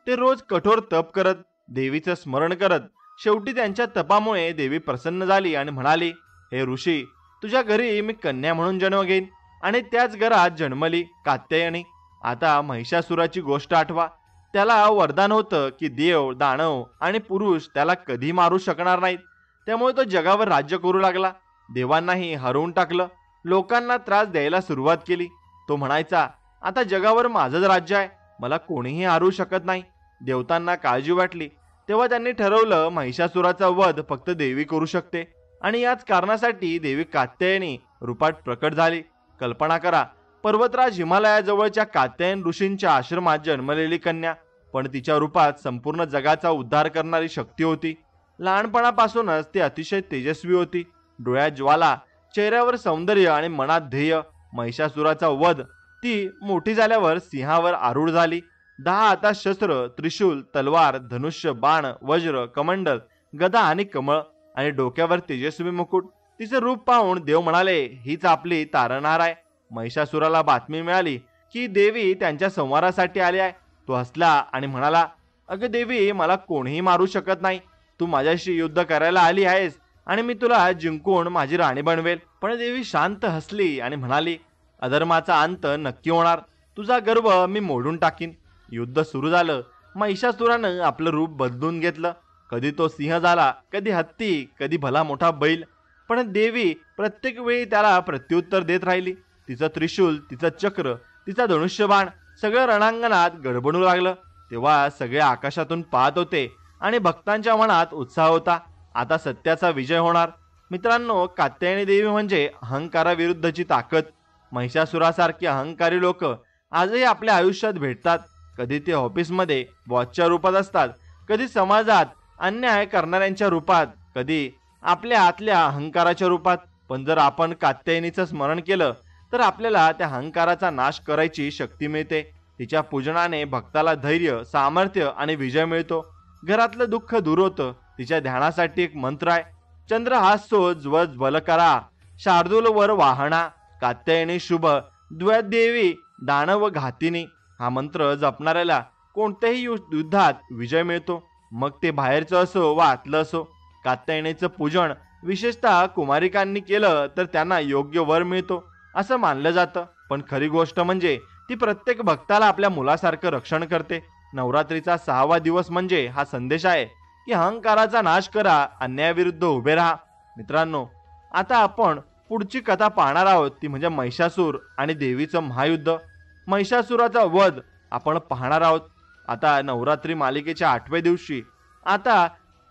ते रोज कठोर तप करत, देवीचं स्मरण करत. शेवटी त्यांच्या तपामुळे देवी प्रसन्न झाली आणि म्हणाली, हे ऋषी, तुझ्या घरी मी कन्या म्हणून जन्म घेईन. आणि त्याच घरात जन्मली कात्यायनी. आता महिषासुराची गोष्ट आठवा. त्याला वरदान होतं की देव, दानव आणि पुरुष त्याला कधी मारू शकणार नाहीत. त्यामुळे तो जगावर राज्य करू लागला. देवांनाही हरवून टाकलं, लोकांना त्रास द्यायला सुरुवात केली. तो म्हणायचा, आता जगावर माझंच राज्य आहे, मला कोणीही हरवू शकत नाही. देवतांना काळजी वाटली तेव्हा त्यांनी ठरवलं महिषासुराचा वध फक्त देवी करू शकते. आणि याच कारणासाठी देवी कात्यायनी रूपात प्रकट झाली. कल्पना करा, पर्वतराज हिमालयाजवळच्या कात्यायन ऋषींच्या आश्रमात जन्मलेली कन्या, पण तिच्या रूपात संपूर्ण जगाचा उद्धार करणारी शक्ती होती. लहानपणापासूनच ती अतिशय तेजस्वी होती. डोळ्यात ज्वाला, चेहऱ्यावर सौंदर्य आणि मनात ध्येय. महिषासुराचा वध. ती मोठी झाल्यावर सिंहावर आरूढ झाली. 10 हातात शस्त्र, त्रिशूल, तलवार, धनुष्य, बाण, वज्र, कमंडल, गदा आणि कमळ आणि डोक्यावर तेजस्वी मुकुट. तिचे रूप पाहून देव म्हणाले, हीच आपली तारणहार आहे. महिषासुराला बातमी मिळाली की देवी त्यांच्या संहारासाठी आली आहे. तो हसला आणि म्हणाला, अगं देवी, मला कोणीही मारू शकत नाही. तू माझ्याशी युद्ध करायला आली आहेस आणि मी तुला जिंकून माझी राणी बनवेल. पण देवी शांत हसली आणि म्हणाली, अधर्माचा अंत नक्की होणार. तुझा गर्व मी मोडून टाकीन. युद्ध सुरू झालं. महिषासुरानं आपलं रूप बदलून घेतलं. कधी तो सिंह झाला, कधी हत्ती, कधी भला मोठा बैल. पण देवी प्रत्येक वेळी त्याला प्रत्युत्तर देत राहिली. तिचं त्रिशूल, तिचं चक्र, तिचा धनुष्यबाण सगळं रणांगणात गडबडू लागलं. तेव्हा सगळे आकाशातून पाहत होते आणि भक्तांच्या मनात उत्साह होता. आता सत्याचा विजय होणार. मित्रांनो, कात्यायनी देवी म्हणजे अहंकाराविरुद्धची ताकद. महिषासुरासारखी अहंकारी लोक आजही आपल्या आयुष्यात भेटतात. कधी ते ऑफिसमध्ये बॉसच्या रूपात असतात, कधी समाजात अन्याय करणाऱ्यांच्या रूपात, कधी आपल्या आतल्या अहंकाराच्या रूपात. पण जर आपण कात्यायनीचं स्मरण केलं तर आपल्याला त्या अहंकाराचा नाश करायची शक्ती मिळते. तिच्या पूजनाने भक्ताला धैर्य, सामर्थ्य आणि विजय मिळतो. घरातलं दुःख दूर होतं. तिच्या ध्यानासाठी एक मंत्र आहे, चंद्र हास्यो ज्वल करा, शार्दूल वर वाहना, कात्यायनी शुभ, द्वैदेवी दानव घातिनी. हा मंत्र जपणाऱ्याला कोणत्याही युद्धात विजय मिळतो, मग ते बाहेरचं असो वा आतलं असो. कात्यायनीचं पूजन विशेषतः कुमारिकांनी केलं तर त्यांना योग्य वर मिळतो असं मानलं जातं. पण खरी गोष्ट म्हणजे ती प्रत्येक भक्ताला आपल्या मुलासारखं रक्षण करते. नवरात्रीचा 6वा दिवस म्हणजे हा संदेश आहे की अहंकाराचा नाश करा, अन्यायाविरुद्ध उभे राहा. मित्रांनो, आता आपण पुढची कथा पाहणार आहोत, ती म्हणजे महिषासूर आणि देवीचं महायुद्ध. महिषासुराचा वध आपण पाहणार आहोत. आता नवरात्री मालिकेच्या 8व्या दिवशी आता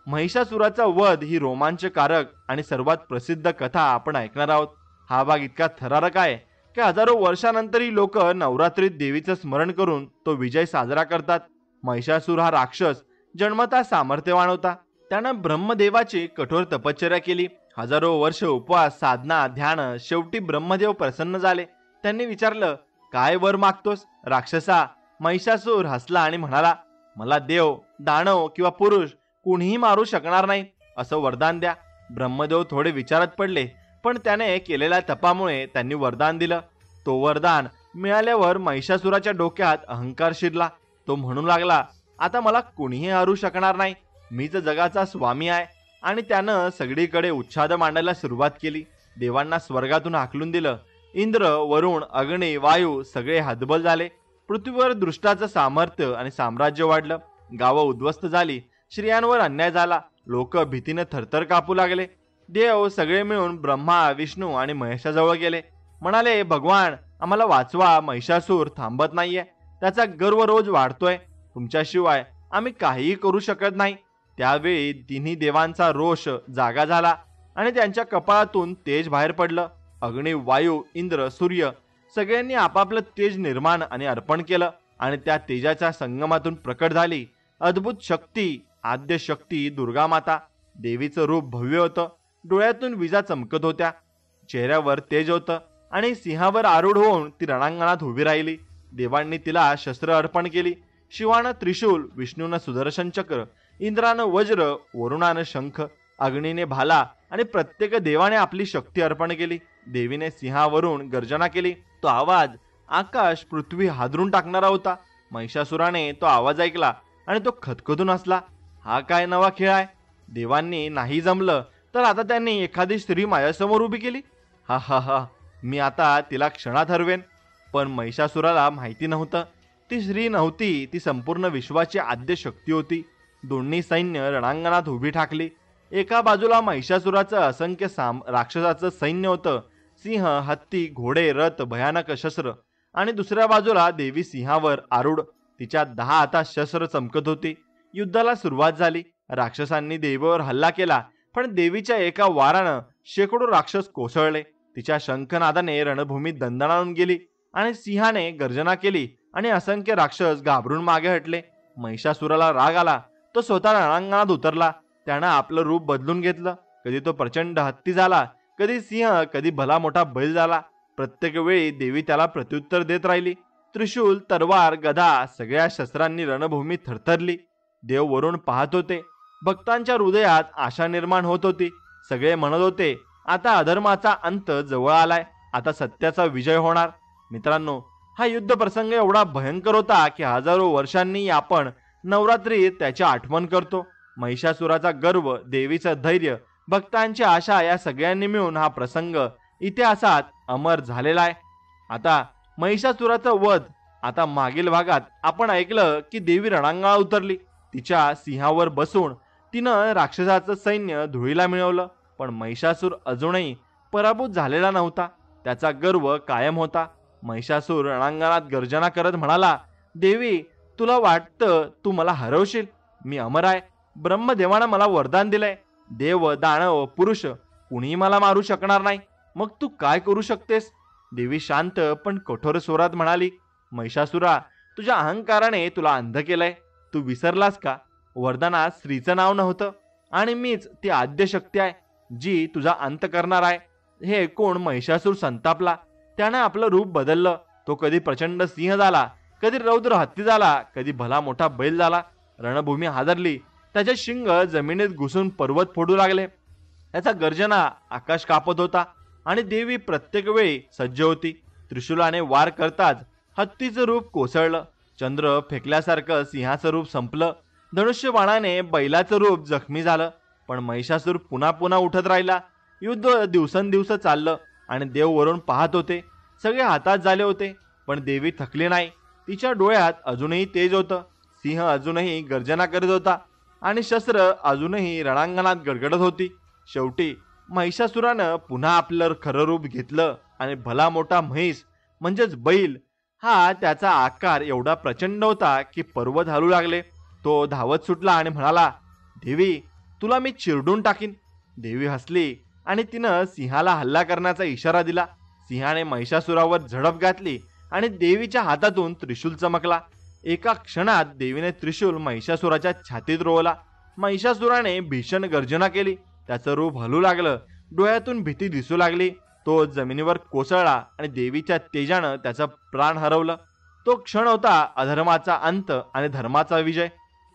महिषासुराचा वध ही रोमांचकारक आणि सर्वात प्रसिद्ध कथा आपण ऐकणार आहोत. हा भाग इतका थरारक आहे की हजारो वर्षानंतरही लोक नवरात्रीत देवीचं स्मरण करून तो विजय साजरा करतात. महिषासूर हा राक्षस जन्मतः सामर्थ्यवान होता. त्यानं ब्रह्मदेवाची कठोर तपश्चर्या केली. हजारो वर्ष उपवास, साधना, ध्यान. शेवटी ब्रह्मदेव प्रसन्न झाले. त्यांनी विचारलं, काय वर मागतोस राक्षसा? महिषासूर हसला आणि म्हणाला, मला देव, दानव किंवा पुरुष कुणीही मारू शकणार नाही, असं वरदान द्या. ब्रह्मदेव थोडे विचारात पडले, पण त्याने केलेल्या तपामुळे त्यांनी वरदान दिलं. तो वरदान मिळाल्यावर महिषासुराच्या डोक्यात अहंकार शिरला. तो म्हणू लागला, आता मला कुणीही हरू शकणार नाही. मीच जगाचा स्वामी आहे. आणि त्यानं सगळीकडे उच्छाद मांडायला सुरुवात केली. देवांना स्वर्गातून हाकलून दिलं. इंद्र, वरुण, अग्नी, वायू सगळे हतबल झाले. पृथ्वीवर दृष्टाचं सामर्थ्य आणि साम्राज्य वाढलं. गावं उद्ध्वस्त झाली. स्त्रियांवर अन्याय झाला. लोक भीतीने थरथर कापू लागले. देव सगळे मिळून ब्रह्मा, विष्णू आणि महेशाजवळ गेले. म्हणाले, भगवान, आम्हाला वाचवा. महिषासूर थांबत नाहीये. त्याचा गर्व रोज वाढतोय. तुमच्याशिवाय आम्ही काहीही करू शकत नाही. त्यावेळी तिन्ही देवांचा रोष जागा झाला आणि त्यांच्या कपाळातून तेज बाहेर पडलं. अग्नी, वायू, इंद्र, सूर्य सगळ्यांनी आपापलं तेज निर्माण आणि अर्पण केलं आणि त्या तेजाच्या संगमातून प्रकट झाली अद्भुत शक्ती, आद्य शक्ती दुर्गा माता. देवीचं रूप भव्य होतं. डोळ्यातून विजा चमकत होत्या. चेहऱ्यावर तेज होतं आणि सिंहावर आरूढ होऊन ती रणांगणात उभी राहिली. देवांनी तिला शस्त्र अर्पण केली. शिवानं त्रिशूल, विष्णूनं सुदर्शन चक्र, इंद्रानं वज्र, वरुणानं शंख, अग्नीने भाला आणि प्रत्येक देवाने आपली शक्ती अर्पण केली. देवीने सिंहावरून गर्जना केली. तो आवाज आकाश, पृथ्वी हादरून टाकणारा होता. महिषासुराने तो आवाज ऐकला आणि तो खदखदून हसला. हा काय नवा खेळ आहे? देवांनी नाही जमलं तर आता त्यांनी एखादी स्त्री माझ्यासमोर उभी केली. हा हा हा, मी आता तिला क्षणात हरवेन. पण महिषासुराला माहिती नव्हतं, ती स्त्री नव्हती, ती संपूर्ण विश्वाची आद्य शक्ती होती. दोन्ही सैन्य रणांगणात उभी ठाकली. एका बाजूला महिषासुराचं असंख्य राक्षसाचं सैन्य होतं. सिंह, हत्ती, घोडे, रथ, भयानक शस्त्र. आणि दुसऱ्या बाजूला देवी सिंहावर आरूढ. तिच्या 10 हातात शस्त्र चमकत होती. युद्धाला सुरुवात झाली. राक्षसांनी देवीवर हल्ला केला. पण देवीच्या एका वारानं शेकडो राक्षस कोसळले. तिच्या शंखनादाने रणभूमी दणदणावून गेली आणि सिंहाने गर्जना केली आणि असंख्य राक्षस घाबरून मागे हटले. महिषासुराला राग आला. तो स्वतः रणांगणात उतरला. त्यानं आपलं रूप बदलून घेतलं. कधी तो प्रचंड हत्ती झाला, कधी सिंह, कधी भला मोठा बैल झाला. प्रत्येक वेळी देवी त्याला प्रत्युत्तर देत राहिली. त्रिशूल, तलवार, गदा सगळ्या शस्त्रांनी रणभूमी थरथरली. देव वरून पाहत होते. भक्तांच्या हृदयात आशा निर्माण होत होती. सगळे म्हणत होते, आता अधर्माचा अंत जवळ आलाय, आता सत्याचा विजय होणार. मित्रांनो, हा युद्ध प्रसंग एवढा भयंकर होता की हजारो वर्षांनी आपण नवरात्रीत त्याची आठवण करतो. महिषासुराचा गर्व, देवीचं धैर्य, भक्तांची आशा या सगळ्यांनी मिळून हा प्रसंग इतिहासात अमर झालेला आहे. आता महिषासुराचा वध. आता मागील भागात आपण ऐकलं की देवी रणांगणात उतरली. तिच्या सिंहावर बसून तिनं राक्षसाचं सैन्य धुळीला मिळवलं. पण महिषासूर अजूनही पराभूत झालेला नव्हता. त्याचा गर्व कायम होता. महिषासूर रणांगणात गर्जना करत म्हणाला, देवी, तुला वाटतं तू मला हरवशील? मी अमर आहे. ब्रह्मदेवानं मला वरदान दिलंय. देव, दानव, पुरुष कुणीही मला मारू शकणार नाही. मग तू काय करू शकतेस? देवी शांत पण कठोर स्वरात म्हणाली, महिषासुरा, तुझ्या अहंकाराने तुला अंध केलंय. तू विसरलास का? वरदानात स्त्रीचं नाव नव्हतं आणि मीच ती आद्य शक्ती आहे जी तुझा अंत करणार आहे. हे ऐकून महिषासूर संतापला. त्यानं आपलं रूप बदललं. तो कधी प्रचंड सिंह झाला, कधी रौद्र हत्ती झाला, कधी भला मोठा बैल झाला. रणभूमी हादरली. त्याचे शिंग जमिनीत घुसून पर्वत फोडू लागले. त्याचा गर्जना आकाश कापत होता आणि देवी प्रत्येक वेळी सज्ज होती. त्रिशूलाने वार करताच हत्तीचं रूप कोसळलं. चंद्र फेकल्यासारखं सिंहाचं रूप संपलं. धनुष्यबाणाने बैलाचं रूप जखमी झालं. पण महिषासूर पुन्हा पुन्हा उठत राहिला. युद्ध दिवसेंदिवस चाललं आणि देव वरून पाहत होते. सगळे हातात झाले होते. पण देवी थकली नाही. तिच्या डोळ्यात अजूनही तेज होतं. सिंह अजूनही गर्जना करीत होता आणि शस्त्र अजूनही रणांगणात गडगडत होती. शेवटी महिषासुरानं पुन्हा आपलं खरं रूप घेतलं आणि भला मोठा म्हैस म्हणजेच बैल, हा त्याचा आकार एवढा प्रचंड होता की पर्वत हलू लागले. तो धावत सुटला आणि म्हणाला, देवी, तुला मी चिरडून टाकीन. देवी हसली आणि तिनं सिंहाला हल्ला करण्याचा इशारा दिला. सिंहाने महिषासुरावर झडप घातली आणि देवीच्या हातातून त्रिशूल चमकला. एका क्षणात देवीने त्रिशूल महिषासुराच्या छातीत रोवला. महिषासुराने भीषण गर्जना केली. त्याचं रूप हलू लागलं. डोळ्यातून भीती दिसू लागली. तो जमिनीवर कोसळला आणि देवीच्या तेजानं त्याचा प्राण हरवलं. तो क्षण होता अधर्माचा अंत आणि धर्माचा विजय.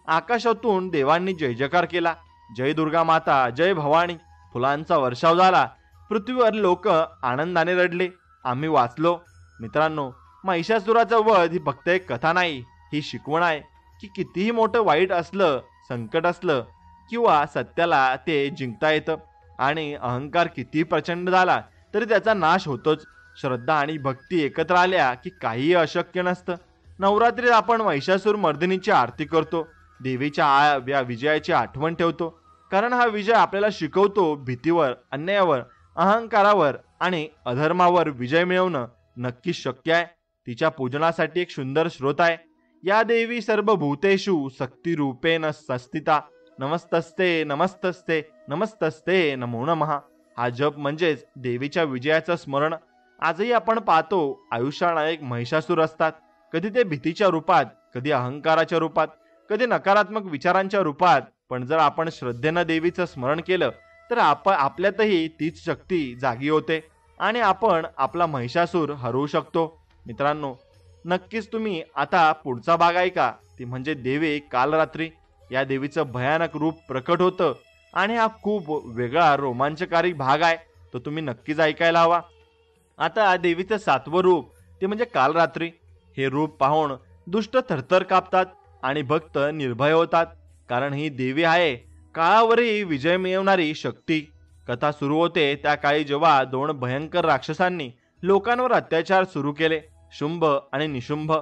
आकाशातून देवांनी जय जयकार केला. जय दुर्गा माता, जय भवानी. फुलांचा वर्षाव झाला. पृथ्वीवर लोक आनंदाने रडले. आम्ही वाचलो. मित्रांनो, महिषासुराचा वध ही फक्त एक कथा नाही, ही शिकवण आहे की कितीही मोठं वाईट असलं, संकट असलं किंवा सत्याला ते जिंकता येतं आणि अहंकार कितीही प्रचंड झाला तरी त्याचा नाश होतोच. श्रद्धा आणि भक्ती एकत्र आल्या की काहीही अशक्य नसतं. नवरात्रीत आपण महिषासूर मर्दिनीची आरती करतो. देवीच्या या विजयाची आठवण ठेवतो. कारण हा विजय आपल्याला शिकवतो भीतीवर, अन्यायावर, अहंकारावर आणि अधर्मावर विजय मिळवणं नक्कीच शक्य आहे. तिच्या पूजनासाठी एक सुंदर श्रोत आहे. या देवी सर्वभूतेषु शक्ती रूपेण संस्थिता. नमस्तस्ते नमस्तस्ते नमस्तस्ते नमो नमः. हा जप म्हणजेच देवीच्या विजयाचं स्मरण. आजही आपण पाहतो आयुष्यात अनेक महिषासूर असतात. कधी ते भीतीच्या रूपात, कधी अहंकाराच्या रूपात, कधी नकारात्मक विचारांच्या रूपात. पण जर आपण श्रद्धेनं देवीचं स्मरण केलं तर आपल्यातही तीच शक्ती जागी होते आणि आपण आपला महिषासूर हरवू शकतो. मित्रांनो, नक्कीच तुम्ही आता पुढचा भाग ऐका. ती म्हणजे देवी काल रात्री. या देवीचं भयानक रूप प्रकट होतं आणि हा खूप वेगळा रोमांचकारी भाग आहे. तो तुम्ही नक्कीच ऐकायला हवा. आता देवीचं 7वं रूप ते म्हणजे काल रात्री. हे रूप पाहून दुष्ट थरथर कापतात आणि भक्त निर्भय होतात. कारण ही देवी आहे काळावरही विजय मिळवणारी शक्ती. कथा सुरू होते त्या काळी जेव्हा 2 भयंकर राक्षसांनी लोकांवर अत्याचार सुरू केले, शुंभ आणि निशुंभ.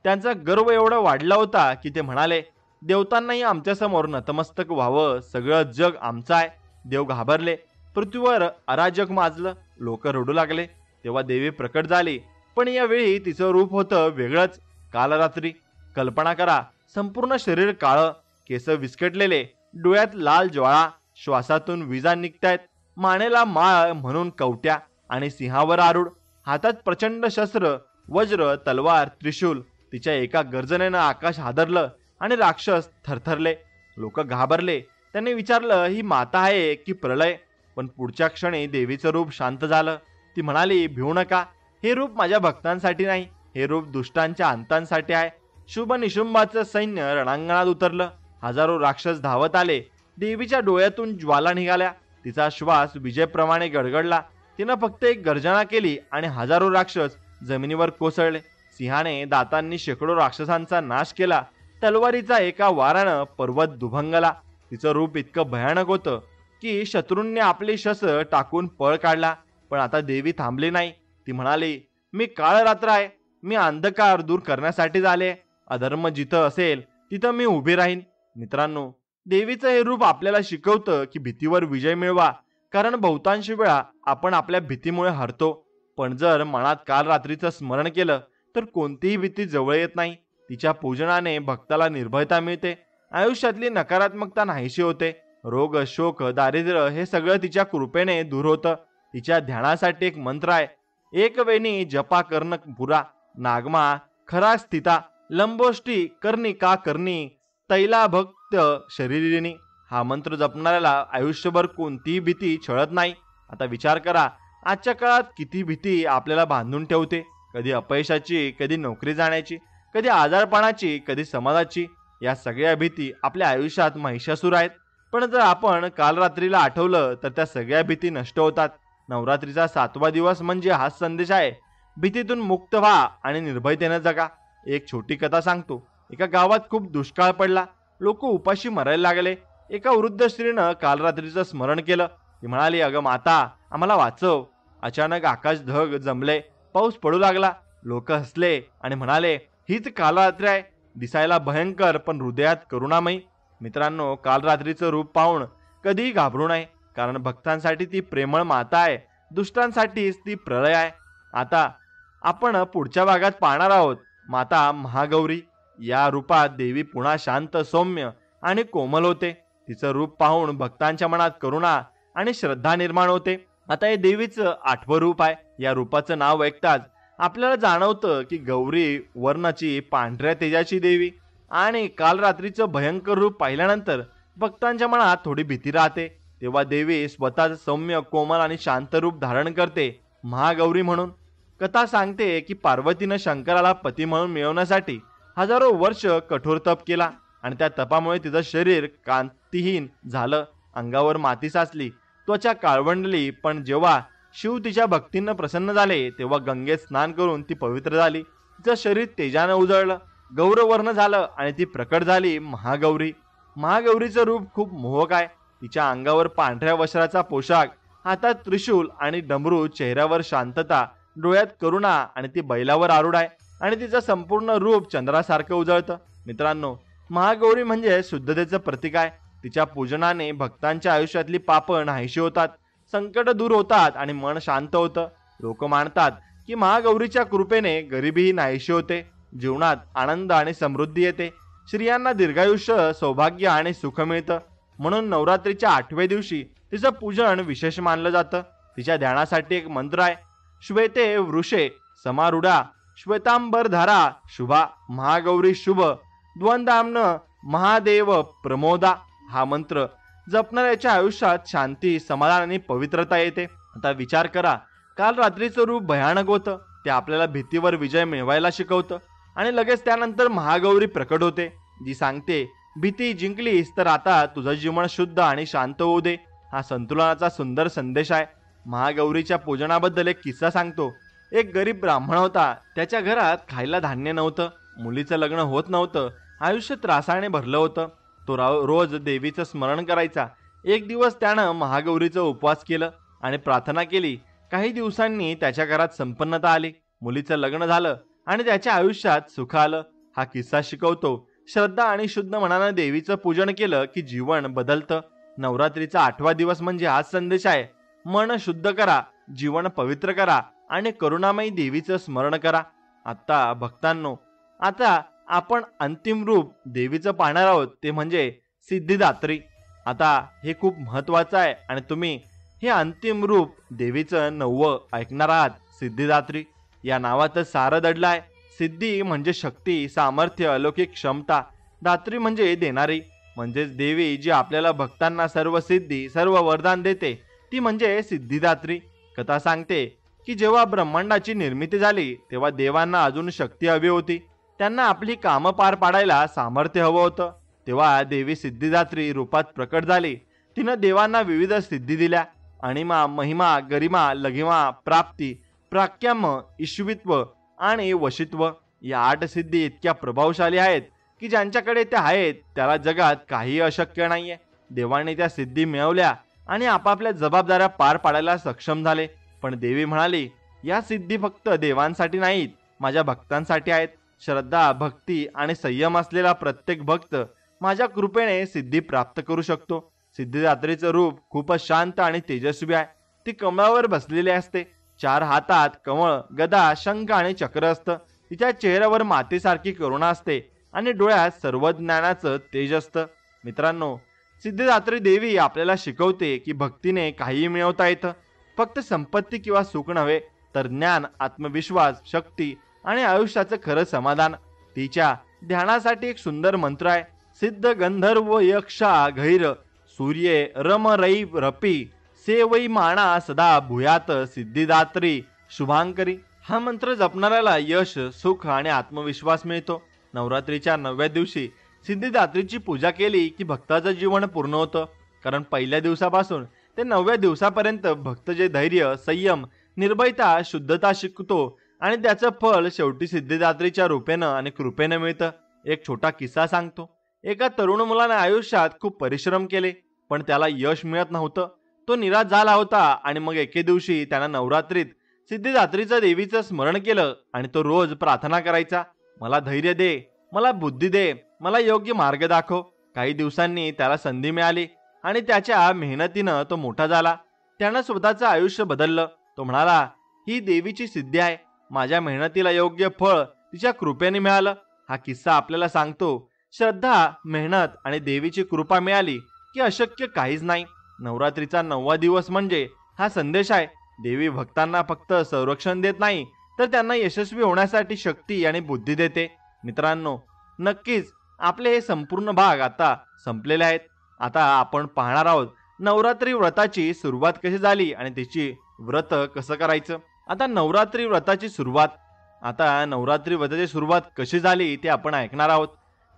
त्यांचा गर्व एवढा वाढला होता की ते म्हणाले, देवतांनाही आमच्या समोर नतमस्तक व्हावं, सगळं जग आमचं आहे. देव घाबरले. पृथ्वीवर अराजक माजलं. लोक रडू लागले. तेव्हा देवी प्रकट झाली. पण यावेळी तिचं रूप होतं वेगळंच. काल रात्री. कल्पना करा, संपूर्ण शरीर काळं, केस विस्कटलेले, डोळ्यात लाल ज्वाळा श्वासातून विजा निघतायत, मानेला माळ म्हणून कवट्या आणि सिंहावर आरूढ, हातात प्रचंड शस्त्र, वज्र, तलवार, त्रिशूल. तिच्या एका गर्जनेनं आकाश हादरलं आणि राक्षस थरथरले. लोक घाबरले. त्यांनी विचारलं, ही माता आहे की प्रलय? पण पुढच्या क्षणी देवीचं रूप शांत झालं. ती म्हणाली, भिवू नका. हे रूप माझ्या भक्तांसाठी नाही, हे रूप दुष्टांच्या अंतांसाठी आहे. शुभ निशुंभाचं सैन्य रणांगणात उतरलं. हजारो राक्षस धावत आले. देवीच्या डोळ्यातून ज्वाला निघाल्या. तिचा श्वास विजेप्रमाणे गडगडला. तिनं फक्त एक गर्जना केली आणि हजारो राक्षस जमिनीवर कोसळले. सिंहाने दातांनी शेकडो राक्षसांचा नाश केला. तलवारीचा एका वारानं पर्वत दुभंगला. तिचं रूप इतकं भयानक होतं की शत्रूंनी आपले शस्त्र टाकून पळ काढला. पण आता देवी थांबली नाही. ती म्हणाली, मी काळ रात्र आहे. मी अंधकार दूर करण्यासाठीच आले. अधर्म जिथं असेल तिथं मी उभी राहीन. मित्रांनो, देवीचं हे रूप आपल्याला शिकवतं की भीतीवर विजय मिळवा. कारण बहुतांश वेळा आपण आपल्या भीतीमुळे हरतो. पण जर मनात काल रात्रीचं स्मरण केलं तर कोणतीही भीती जवळ येत नाही. तिच्या पूजनाने भक्ताला निर्भयता मिळते. आयुष्यातली नकारात्मकता नाहीशी होते. रोग, शोक, दारिद्र्य हे सगळं तिच्या कृपेने दूर होतं. तिच्या ध्यानासाठी एक मंत्र आहे. एक वेणी जपा कर्ण पुरा, नागमा खरा स्थिता, लंबोष्टी कर्णी का कर्णी, तैला भक्त शरीरिणी. हा मंत्र जपणाऱ्याला आयुष्यभर कोणतीही भीती छळत नाही. आता विचार करा, आजच्या काळात किती भीती आपल्याला बांधून ठेवते. कधी अपयशाची, कधी नोकरी जाण्याची, कधी आजारपणाची, कधी समाजाची. या सगळ्या भीती आपल्या आयुष्यात महिषासूर आहेत. पण जर आपण काल रात्रीला आठवलं तर त्या सगळ्या भीती नष्ट होतात. नवरात्रीचा 7वा दिवस म्हणजे हाच संदेश आहे. भीतीतून मुक्त व्हा आणि निर्भयतेने जगा. एक छोटी कथा सांगतो. एका गावात खूप दुष्काळ पडला. लोक उपाशी मरायला लागले. एका वृद्ध स्त्रीनं काल रात्रीचं स्मरण केलं. ती म्हणाली, अगं माता, आम्हाला वाचव. अचानक आकाश ढग जमले. पाऊस पडू लागला. लोक हसले आणि म्हणाले, हीच काल रात्री आहे. दिसायला भयंकर पण हृदयात करुणामयी. मित्रांनो, काल रात्रीचं रूप पाहून कधीही घाबरू नये. कारण भक्तांसाठी ती प्रेमळ माता आहे. दुष्टांसाठीच ती प्रलय आहे. आता आपण पुढच्या भागात पाहणार आहोत माता महागौरी. या रूपात देवी पुन्हा शांत, सौम्य आणि कोमल होते. तिचं रूप पाहून भक्तांच्या मनात करुणा आणि श्रद्धा निर्माण होते. आता हे देवीचं 8वं रूप आहे. या रूपाचं नाव ऐकताच आपल्याला जाणवतं की गौरी वर्णाची, पांढऱ्या तेजाची देवी. आणि काल रात्रीचं भयंकर रूप पाहिल्यानंतर भक्तांच्या मनात थोडी भीती राहते. तेव्हा देवी स्वतःच सौम्य, कोमल आणि शांत रूप धारण करते, महागौरी म्हणून. कथा सांगते की पार्वतीनं शंकराला पती म्हणून मिळवण्यासाठी हजारो वर्ष कठोर तप केला आणि त्या तपामुळे तिचं शरीर कांतीहीन झालं. अंगावर माती साचली, त्वचा काळवंडली. पण जेव्हा शिव तिच्या भक्तीनं प्रसन्न झाले तेव्हा गंगेत स्नान करून ती पवित्र झाली. तिचं शरीर तेजानं उजळलं, गौरवर्ण झालं आणि ती प्रकट झाली महागौरी. महागौरीचं रूप खूप मोहक आहे. तिच्या अंगावर पांढऱ्या वस्त्राचा पोशाख, हातात त्रिशूल आणि डमरू, चेहऱ्यावर शांतता, डोळ्यात करुणा आणि ती बैलावर आरूढ आहे आणि तिचं संपूर्ण रूप चंद्रासारखं उजळतं. मित्रांनो, महागौरी म्हणजे शुद्धतेचं प्रतीक आहे. तिच्या पूजनाने भक्तांच्या आयुष्यातली पापं नाहीशी होतात, संकट दूर होतात आणि मन शांत होतं. लोक मानतात की महागौरीच्या कृपेने गरिबीही नाहीशी होते, जीवनात आनंद आणि समृद्धी येते, स्त्रियांना दीर्घायुष्य, सौभाग्य आणि सुख मिळतं. म्हणून नवरात्रीच्या 8व्या दिवशी तिचं पूजन विशेष मानलं जातं. तिच्या ध्यानासाठी एक मंत्र आहे. श्वेते वृषे समारूढा, श्वेतांबरधारा शुभा, महागौरी शुभ द्वंदाम्न महादेव प्रमोदा. हा मंत्र जपणाऱ्याच्या आयुष्यात शांती, समाधान आणि पवित्रता येते. आता विचार करा, काल रात्रीचं रूप भयानक होतं. ते आपल्याला भीतीवर विजय मिळवायला शिकवतं आणि लगेच त्यानंतर महागौरी प्रकट होते, जी सांगते, भीती जिंकलीस तर आता तुझं जीवन शुद्ध आणि शांत होऊ दे. हा संतुलनाचा सुंदर संदेश आहे. महागौरीच्या पूजनाबद्दल एक किस्सा सांगतो. एक गरीब ब्राह्मण होता. त्याच्या घरात खायला धान्य नव्हतं. मुलीचं लग्न होत नव्हतं. आयुष्य त्रासाने भरलं होतं. तो रोज देवीचं स्मरण करायचा. एक दिवस त्यानं महागौरीचा उपवास केलं आणि प्रार्थना केली. काही दिवसांनी त्याच्या घरात संपन्नता आली. मुलीचं लग्न झालं आणि त्याच्या आयुष्यात सुख आलं. हा किस्सा शिकवतो, श्रद्धा आणि शुद्ध मनानं देवीचं पूजन केलं की जीवन बदलतं. नवरात्रीचा 8वा दिवस म्हणजे हाच संदेश आहे. मन शुद्ध करा, जीवन पवित्र करा आणि करुणामयी देवीचं स्मरण करा. आता भक्तांनो, आता आपण अंतिम रूप देवीचं पाहणार आहोत, ते म्हणजे सिद्धिदात्री. आता हे खूप महत्वाचं आहे आणि तुम्ही हे अंतिम रूप देवीचं 9वं ऐकणार आहात. सिद्धिदात्री या नावातच सारं दडलं आहे. सिद्धी म्हणजे शक्ती, सामर्थ्य, अलौकिक क्षमता. दात्री म्हणजे देणारी, म्हणजेच देवी जी आपल्याला भक्तांना सर्व सिद्धी, सर्व वरदान देते, ती म्हणजे सिद्धिदात्री. कथा सांगते की जेव्हा ब्रह्मांडाची निर्मिती झाली तेव्हा देवांना अजून शक्ती हवी होती. त्यांना आपली कामं पार पाडायला सामर्थ्य हवं होतं. तेव्हा देवी सिद्धिदात्री रूपात प्रकट झाली. तिनं देवांना विविध सिद्धी दिल्या. अणिमा, महिमा, गरिमा, लघिमा, प्राप्ती, प्राक्याम, ईश्वित्व आणि वशित्व या 8 सिद्धी इतक्या प्रभावशाली आहेत की ज्यांच्याकडे त्या आहेत त्याला जगात काही अशक्य नाहीये. देवाने त्या सिद्धी मिळवल्या आणि आपापल्या जबाबदाऱ्या पार पाडायला सक्षम झाले. पण देवी म्हणाली, या सिद्धी फक्त देवांसाठी नाहीत, माझ्या भक्तांसाठी आहेत. श्रद्धा, भक्ती आणि संयम असलेला प्रत्येक भक्त माझ्या कृपेने सिद्धी प्राप्त करू शकतो. सिद्धिदात्रीचं रूप खूपच शांत आणि तेजस्वी आहे. ती कमळावर बसलेली असते. 4 हातात कमळ, गदा, शंख आणि चक्र असतं. तिच्या चेहऱ्यावर मातेसारखी करुणा असते आणि डोळ्यात सर्व ज्ञानाचं तेज असतं. मित्रांनो, सिद्धिदात्री देवी आपल्याला शिकवते की भक्तीने काहीही मिळवता येतं. फक्त संपत्ती किंवा सुख नव्हे, तर ज्ञान, आत्मविश्वास, शक्ती आणि आयुष्याचं खरं समाधान. तिच्या ध्यानासाठी एक सुंदर मंत्र आहे. सिद्ध गंधर्व यक्षा घैर सूर्ये रम रई रपी से वै माणा सदा भूयात सिद्धिदात्री शुभांकरी. हा मंत्र जपणाऱ्याला यश, सुख आणि आत्मविश्वास मिळतो. नवरात्रीच्या 9व्या दिवशी सिद्धिदात्रीची पूजा केली की भक्ताचं जीवन पूर्ण होतं. कारण पहिल्या दिवसापासून ते 9व्या दिवसापर्यंत भक्त जे धैर्य, संयम, निर्भयता, शुद्धता शिकतो आणि त्याचं फळ शेवटी सिद्धिदात्रीच्या रूपेनं आणि कृपेनं मिळतं. एक छोटा किस्सा सांगतो. एका तरुण मुलाने आयुष्यात खूप परिश्रम केले, पण त्याला यश मिळत नव्हतं. तो निराश झाला होता आणि मग एके दिवशी त्यानं नवरात्रीत सिद्धिदात्रीचं देवीचं स्मरण केलं आणि तो रोज प्रार्थना करायचा, मला धैर्य दे, मला बुद्धी दे, मला योग्य मार्ग दाखव. काही दिवसांनी त्याला संधी मिळाली आणि त्याच्या मेहनतीनं तो मोठा झाला. त्यानं स्वतःचं आयुष्य बदललं. तो म्हणाला, ही देवीची सिद्धी आहे. माझ्या मेहनतीला योग्य फळ तिच्या कृपेने मिळालं. हा किस्सा आपल्याला सांगतो, श्रद्धा, मेहनत आणि देवीची कृपा मिळाली की अशक्य काहीच नाही. नवरात्रीचा 9वा दिवस म्हणजे हा संदेश आहे. देवी भक्तांना फक्त संरक्षण देत नाही, तर त्यांना यशस्वी होण्यासाठी शक्ती आणि बुद्धी देते. मित्रांनो, नक्कीच आपले हे संपूर्ण भाग आता संपलेले आहेत. आता आपण पाहणार आहोत नवरात्री व्रताची सुरुवात कशी झाली आणि त्याची व्रत कसं करायचं. आता नवरात्री व्रताची सुरुवात कशी झाली ते आपण ऐकणार आहोत.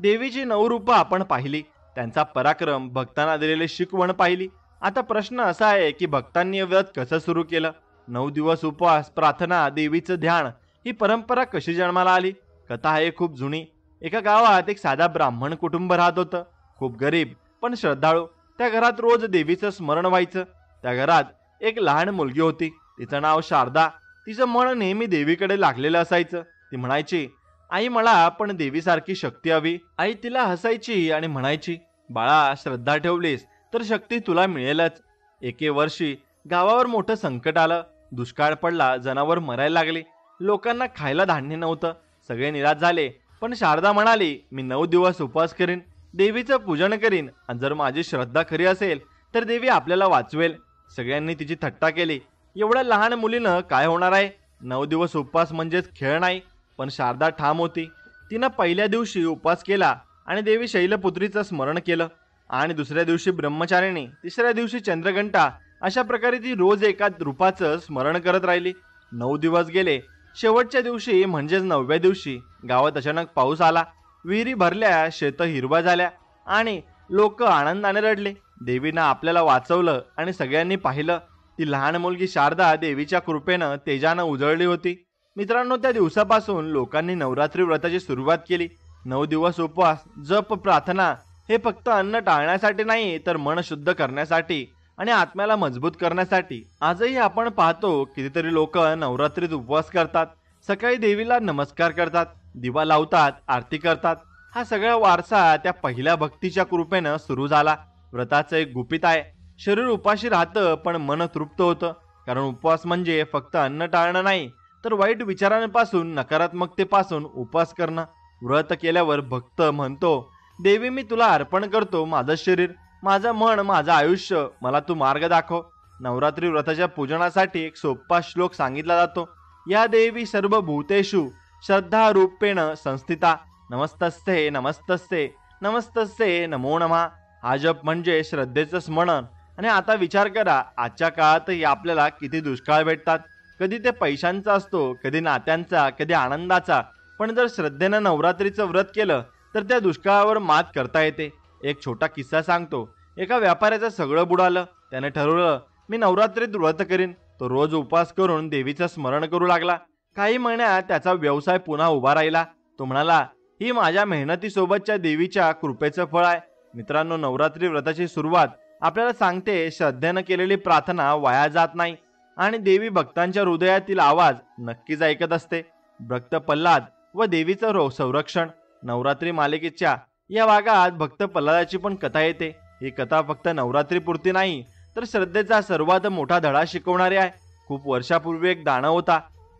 देवीची 9 रूपं आपण पाहिली, त्यांचा पराक्रम, भक्तांना दिलेली शिकवण पाहिली. आता प्रश्न असा आहे की भक्तांनी व्रत कसं सुरू केलं. 9 दिवस उपवास, प्रार्थना, देवीचं ध्यान, ही परंपरा कशी जन्माला आली. कथा आहे खूप जुनी. एका गावात एक साधा ब्राह्मण कुटुंब राहत होतं. खूप गरीब पण श्रद्धाळू. त्या घरात रोज देवीचं स्मरण व्हायचं. त्या घरात एक लहान मुलगी होती. तिचं नाव शारदा. तिचं मन नेहमी देवीकडे लागलेलं असायचं. ती म्हणायची, आई मला पण देवीसारखी शक्ती हवी. आई तिला हसायची आणि म्हणायची, बाळा, श्रद्धा ठेवलीस तर शक्ती तुला मिळेलच. एके वर्षी गावावर मोठं संकट आलं. दुष्काळ पडला, जनावर मरायला लागले, लोकांना खायला धान्य नव्हतं. सगळे निराश झाले. पण शारदा म्हणाली, मी 9 दिवस उपवास करीन, देवीचं पूजन करीन आणि जर माझी श्रद्धा खरी असेल तर देवी आपल्याला वाचवेल. सगळ्यांनी तिची थट्टा केली. एवढ्या लहान मुलीनं काय होणार आहे. 9 दिवस उपवास म्हणजेच खेळ नाही. पण शारदा ठाम होती. तिनं पहिल्या दिवशी उपवास केला आणि देवी शैलपुत्रीचं स्मरण केलं आणि दुसऱ्या दिवशी ब्रह्मचारिणी, तिसऱ्या दिवशी चंद्रघंटा, अशा प्रकारे ती रोज एका रूपाचं स्मरण करत राहिली. 9 दिवस गेले. शेवटच्या दिवशी म्हणजेच 9व्या दिवशी गावात अचानक पाऊस आला. विहिरी भरल्या, शेतं हिरवा झाल्या आणि लोक आनंदाने रडले. देवीनं आपल्याला वाचवलं आणि सगळ्यांनी पाहिलं. ती लहान मुलगी शारदा देवीच्या कृपेनं तेजानं उजळली होती. मित्रांनो, त्या दिवसापासून लोकांनी नवरात्री व्रताची सुरुवात केली. 9 दिवस उपवास, जप, प्रार्थना हे फक्त अन्न टाळण्यासाठी नाही, तर मन शुद्ध करण्यासाठी आणि आत्म्याला मजबूत करण्यासाठी. आजही आपण पाहतो कितीतरी लोक नवरात्रीत उपवास करतात. सकाळी देवीला नमस्कार करतात, दिवा लावतात, आरती करतात. हा सगळा वारसा त्या पहिल्या भक्तीच्या कृपेनं सुरू झाला. व्रताचं एक गुपित आहे. शरीर उपाशी राहतं पण मन तृप्त होतं. कारण उपवास म्हणजे फक्त अन्न टाळणं नाही, तर वाईट विचारांपासून, नकारात्मकतेपासून उपवास करणं. व्रत केल्यावर भक्त म्हणतो, देवी मी तुला अर्पण करतो माझं शरीर, माझं मन, माझं आयुष्य, मला तू मार्ग दाखव. नवरात्री व्रताच्या पूजनासाठी एक सोपा श्लोक सांगितला जातो. या देवी सर्वभूतेषु श्रद्धा रूपेण संस्थिता, नमस्तस्ते नमस्तस्ते नमस्तस्ते नमो नमः. हा जप म्हणजे श्रद्धेचं स्मरण. आणि आता विचार करा, आजच्या काळातही आपल्याला किती दुष्काळ भेटतात. कधी ते पैशांचा असतो, कधी नात्यांचा, कधी आनंदाचा. पण जर श्रद्धेनं नवरात्रीचं व्रत केलं तर त्या दुष्काळावर मात करता येते. एक छोटा किस्सा सांगतो. एका व्यापाऱ्याचं सगळं बुडालं. त्याने ठरवलं, मी नवरात्रीत व्रत करीन. तो रोज उपवास करून देवीचं स्मरण करू लागला. काही महिन्यात त्याचा व्यवसाय पुन्हा उभा राहिला. तो म्हणाला, ही माझ्या मेहनतीसोबतच्या देवीच्या कृपेचं फळ आहे. मित्रांनो, नवरात्री व्रताची सुरुवात आपल्याला सांगते, श्रद्धेनं केलेली प्रार्थना वाया जात नाही आणि देवी भक्तांच्या हृदयातील आवाज नक्कीच ऐकत असते. भक्त प्रल्हाद व देवीचं संरक्षण. नवरात्री मालिकेच्या या भागात भक्त प्रल्हादाची पण कथा येते. ही कथा फक्त नवरात्रीपुरती नाही तर श्रद्धेचा सर्वात मोठा धडा शिकवणारी आहे. खूप वर्षापूर्वी एक दानव होता,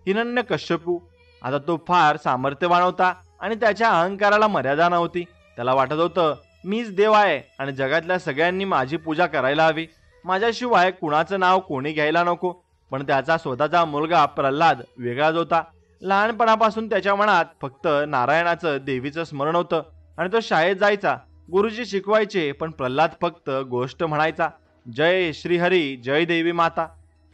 हिरण्यकश्यपू. आता तो फार सामर्थ्यवान होता आणि त्याच्या अहंकाराला मर्यादा नव्हती. त्याला वाटत होतं, मीच देव आहे आणि जगातल्या सगळ्यांनी माझी पूजा करायला हवी. माझ्याशिवाय कुणाचं नाव कोणी घ्यायला नको. पण त्याचा स्वतःचा मुलगा प्रल्हाद वेगळाच होता. लहानपणापासून त्याच्या मनात फक्त नारायणाचं, देवीचं स्मरण होतं आणि तो शाळेत जायचा. गुरुजी शिकवायचे, पण प्रल्हाद फक्त गोष्ट म्हणायचा, जय श्रीहरी, जय देवी माता.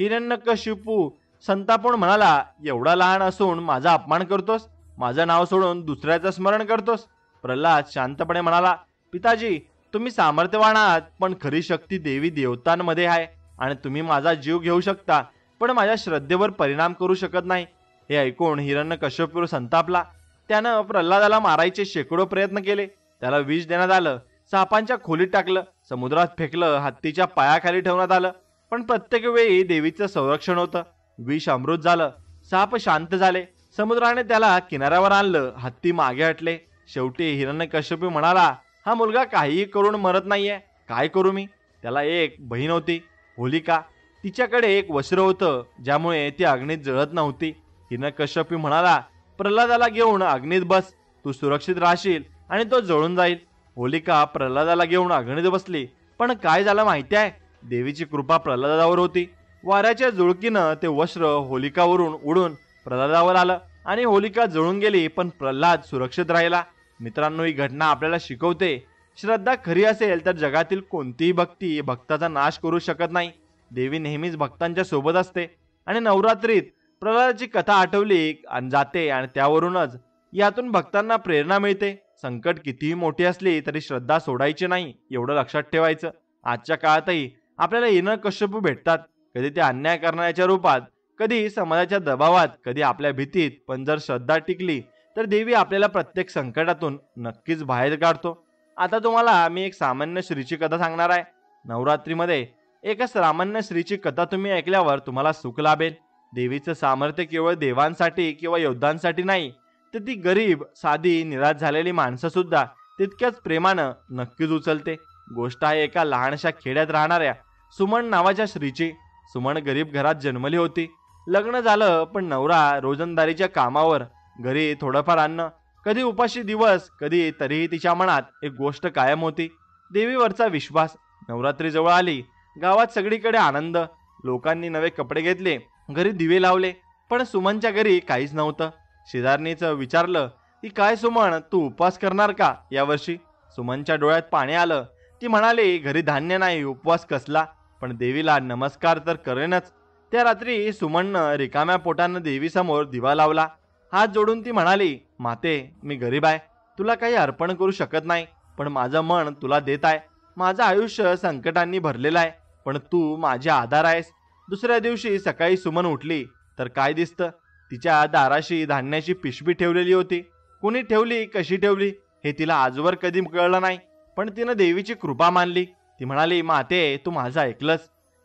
हिरण्यकशिपू संतापून म्हणाला, एवढा लहान असून माझा अपमान करतोस, माझं नाव सोडून दुसऱ्याचं स्मरण करतोस. प्रल्हाद शांतपणे म्हणाला, पिताजी, तुम्ही सामर्थ्यवान आहात, पण खरी शक्ती देवी देवतांमध्ये आहे आणि तुम्ही माझा जीव घेऊ शकता, पण माझ्या श्रद्धेवर परिणाम करू शकत नाही. हे ऐकून हिरण्यकश्यपू संतापला. त्यानं प्रल्हादाला मारायचे शेकडो प्रयत्न केले. त्याला विष देण्यात आलं, सापांच्या खोलीत टाकलं, समुद्रात फेकलं, हत्तीच्या पायाखाली ठेवण्यात आलं. पण प्रत्येक वेळी देवीचं संरक्षण होतं. विष अमृत झालं, साप शांत झाले, समुद्राने त्याला किनाऱ्यावर आणलं, हत्ती मागे हटले. शेवटी हिरण्यकश्यपू म्हणाला, हा मुलगा काहीही करून मरत नाहीये, काय करू मी. त्याला एक बहीण होती, होलिका. तिच्याकडे एक वस्त्र होतं ज्यामुळे ती अग्नीत जळत नव्हती. हिरण्यकश्यपू म्हणाला, प्रल्हादाला घेऊन अग्नीत बस, तू सुरक्षित राहशील आणि तो जळून जाईल. होलिका प्रल्हादाला घेऊन अग्नीत बसली. पण काय झालं माहिती आहे, देवीची कृपा प्रल्हादावर होती. वाऱ्याच्या जुळकीनं ते वस्त्र होलिकावरून उडून प्रल्हादावर आलं आणि होलिका जळून गेली, पण प्रल्हाद सुरक्षित राहिला. मित्रांनो, ही घटना आपल्याला शिकवते, श्रद्धा खरी असेल तर जगातील कोणतीही भक्ती भक्ताचा नाश करू शकत नाही. देवी नेहमीच भक्तांच्या सोबत असते. आणि नवरात्रीत प्रल्हादाची कथा आठवली जाते आणि त्यावरूनच यातून भक्तांना प्रेरणा मिळते. संकट कितीही मोठी असली तरी श्रद्धा सोडायची नाही, एवढं लक्षात ठेवायचं. आजच्या काळातही आपल्याला हिरण्यकश्यपू भेटतात, कधी ते अन्याय करण्याच्या रूपात, कधी समाजाच्या दबावात, कधी आपल्या भीतीत. पण जर श्रद्धा टिकली तर देवी आपल्याला प्रत्येक संकटातून नक्कीच बाहेर काढतो. आता तुम्हाला मी एक सामान्य स्त्रीची कथा सांगणार आहे. नवरात्रीमध्ये एका सामान्य स्त्रीची कथा तुम्ही ऐकल्यावर तुम्हाला सुख लाभेल. देवीचं सामर्थ्य केवळ देवांसाठी किंवा योद्धांसाठी नाही, तर ती गरीब, साधी, निराश झालेली माणसं सुद्धा तितक्याच प्रेमानं नक्कीच उचलते. गोष्ट आहे एका लहानशा खेड्यात राहणाऱ्या सुमन नावाच्या स्त्रीची. सुमन गरीब घरात जन्मली होती. लग्न झालं, पण नवरा रोजंदारीच्या कामावर, घरी थोडंफार अन्न, कधी उपाशी दिवस, कधी. तरीही तिच्या मनात एक गोष्ट कायम होती, देवीवरचा विश्वास. नवरात्री जवळ आली, गावात सगळीकडे आनंद. लोकांनी नवे कपडे घेतले, घरी दिवे लावले, पण सुमनच्या घरी काहीच नव्हतं. शेजारणीचं विचारलं की काय सुमन, तू उपवास करणार का यावर्षी. सुमनच्या डोळ्यात पाणी आलं. ती म्हणाली, घरी धान्य नाही, उपवास कसला, पण देवीला नमस्कार तर करेनच. त्या रात्री सुमननं रिकाम्या पोटानं देवीसमोर दिवा लावला. हात जोडून ती म्हणाली, माते, मी गरीब आहे, तुला काही अर्पण करू शकत नाही, पण माझं मन तुला देत आहे. माझं आयुष्य संकटांनी भरलेलं आहे, पण तू माझे आधार आहेस. दुसऱ्या दिवशी सकाळी सुमन उठली तर काय दिसतं, तिच्या दाराशी धान्याची पिशवी ठेवलेली होती. कुणी ठेवली, कशी ठेवली हे तिला आजवर कधी कळलं नाही, पण तिनं देवीची कृपा मानली. ती म्हणाली, माते, तू माझं ऐकलंस.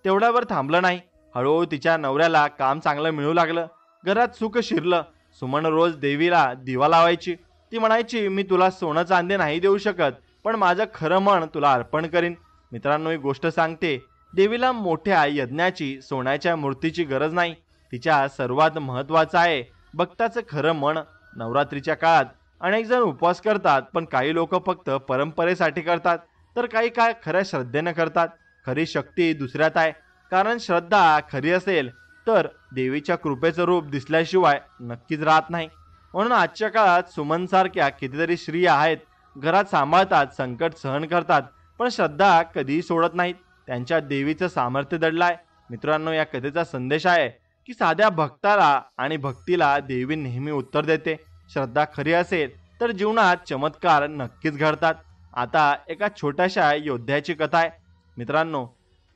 तेवढ्यावर थांबलं नाही. हळूहळू तिच्या नवऱ्याला काम चांगलं मिळू लागलं, घरात सुख शिरलं. सुमन रोज देवीला दिवा लावायची. ती म्हणायची, मी तुला सोनं चांदी नाही देऊ शकत, पण माझं खरं मन तुला अर्पण करीन. मित्रांनो, ही गोष्ट सांगते, देवीला मोठ्या यज्ञाची, सोन्याच्या मूर्तीची गरज नाही. तिच्या सर्वात महत्वाचं आहे भक्ताचं खरं मन. नवरात्रीच्या काळात अनेक जण उपवास करतात, पण काही लोक फक्त परंपरेसाठी करतात. तर काही काय खऱ्या श्रद्धेनं करतात. खरी शक्ती दुसऱ्यात आहे, कारण श्रद्धा खरी असेल तर देवीच्या कृपेचं रूप दिसल्याशिवाय नक्कीच राहत नाही. म्हणून आजच्या काळात सुमनसारख्या कितीतरी स्त्रिया आहेत, घरात सांभाळतात, संकट सहन करतात, पण श्रद्धा कधीही सोडत नाहीत. त्यांच्या देवीचं सामर्थ्य दडलाय. मित्रांनो, या कथेचा संदेश आहे की साध्या भक्ताला आणि भक्तीला देवी नेहमी उत्तर देते. श्रद्धा खरी असेल तर जीवनात चमत्कार नक्कीच घडतात. आता एका छोट्याशा योद्ध्याची कथा आहे. मित्रांनो,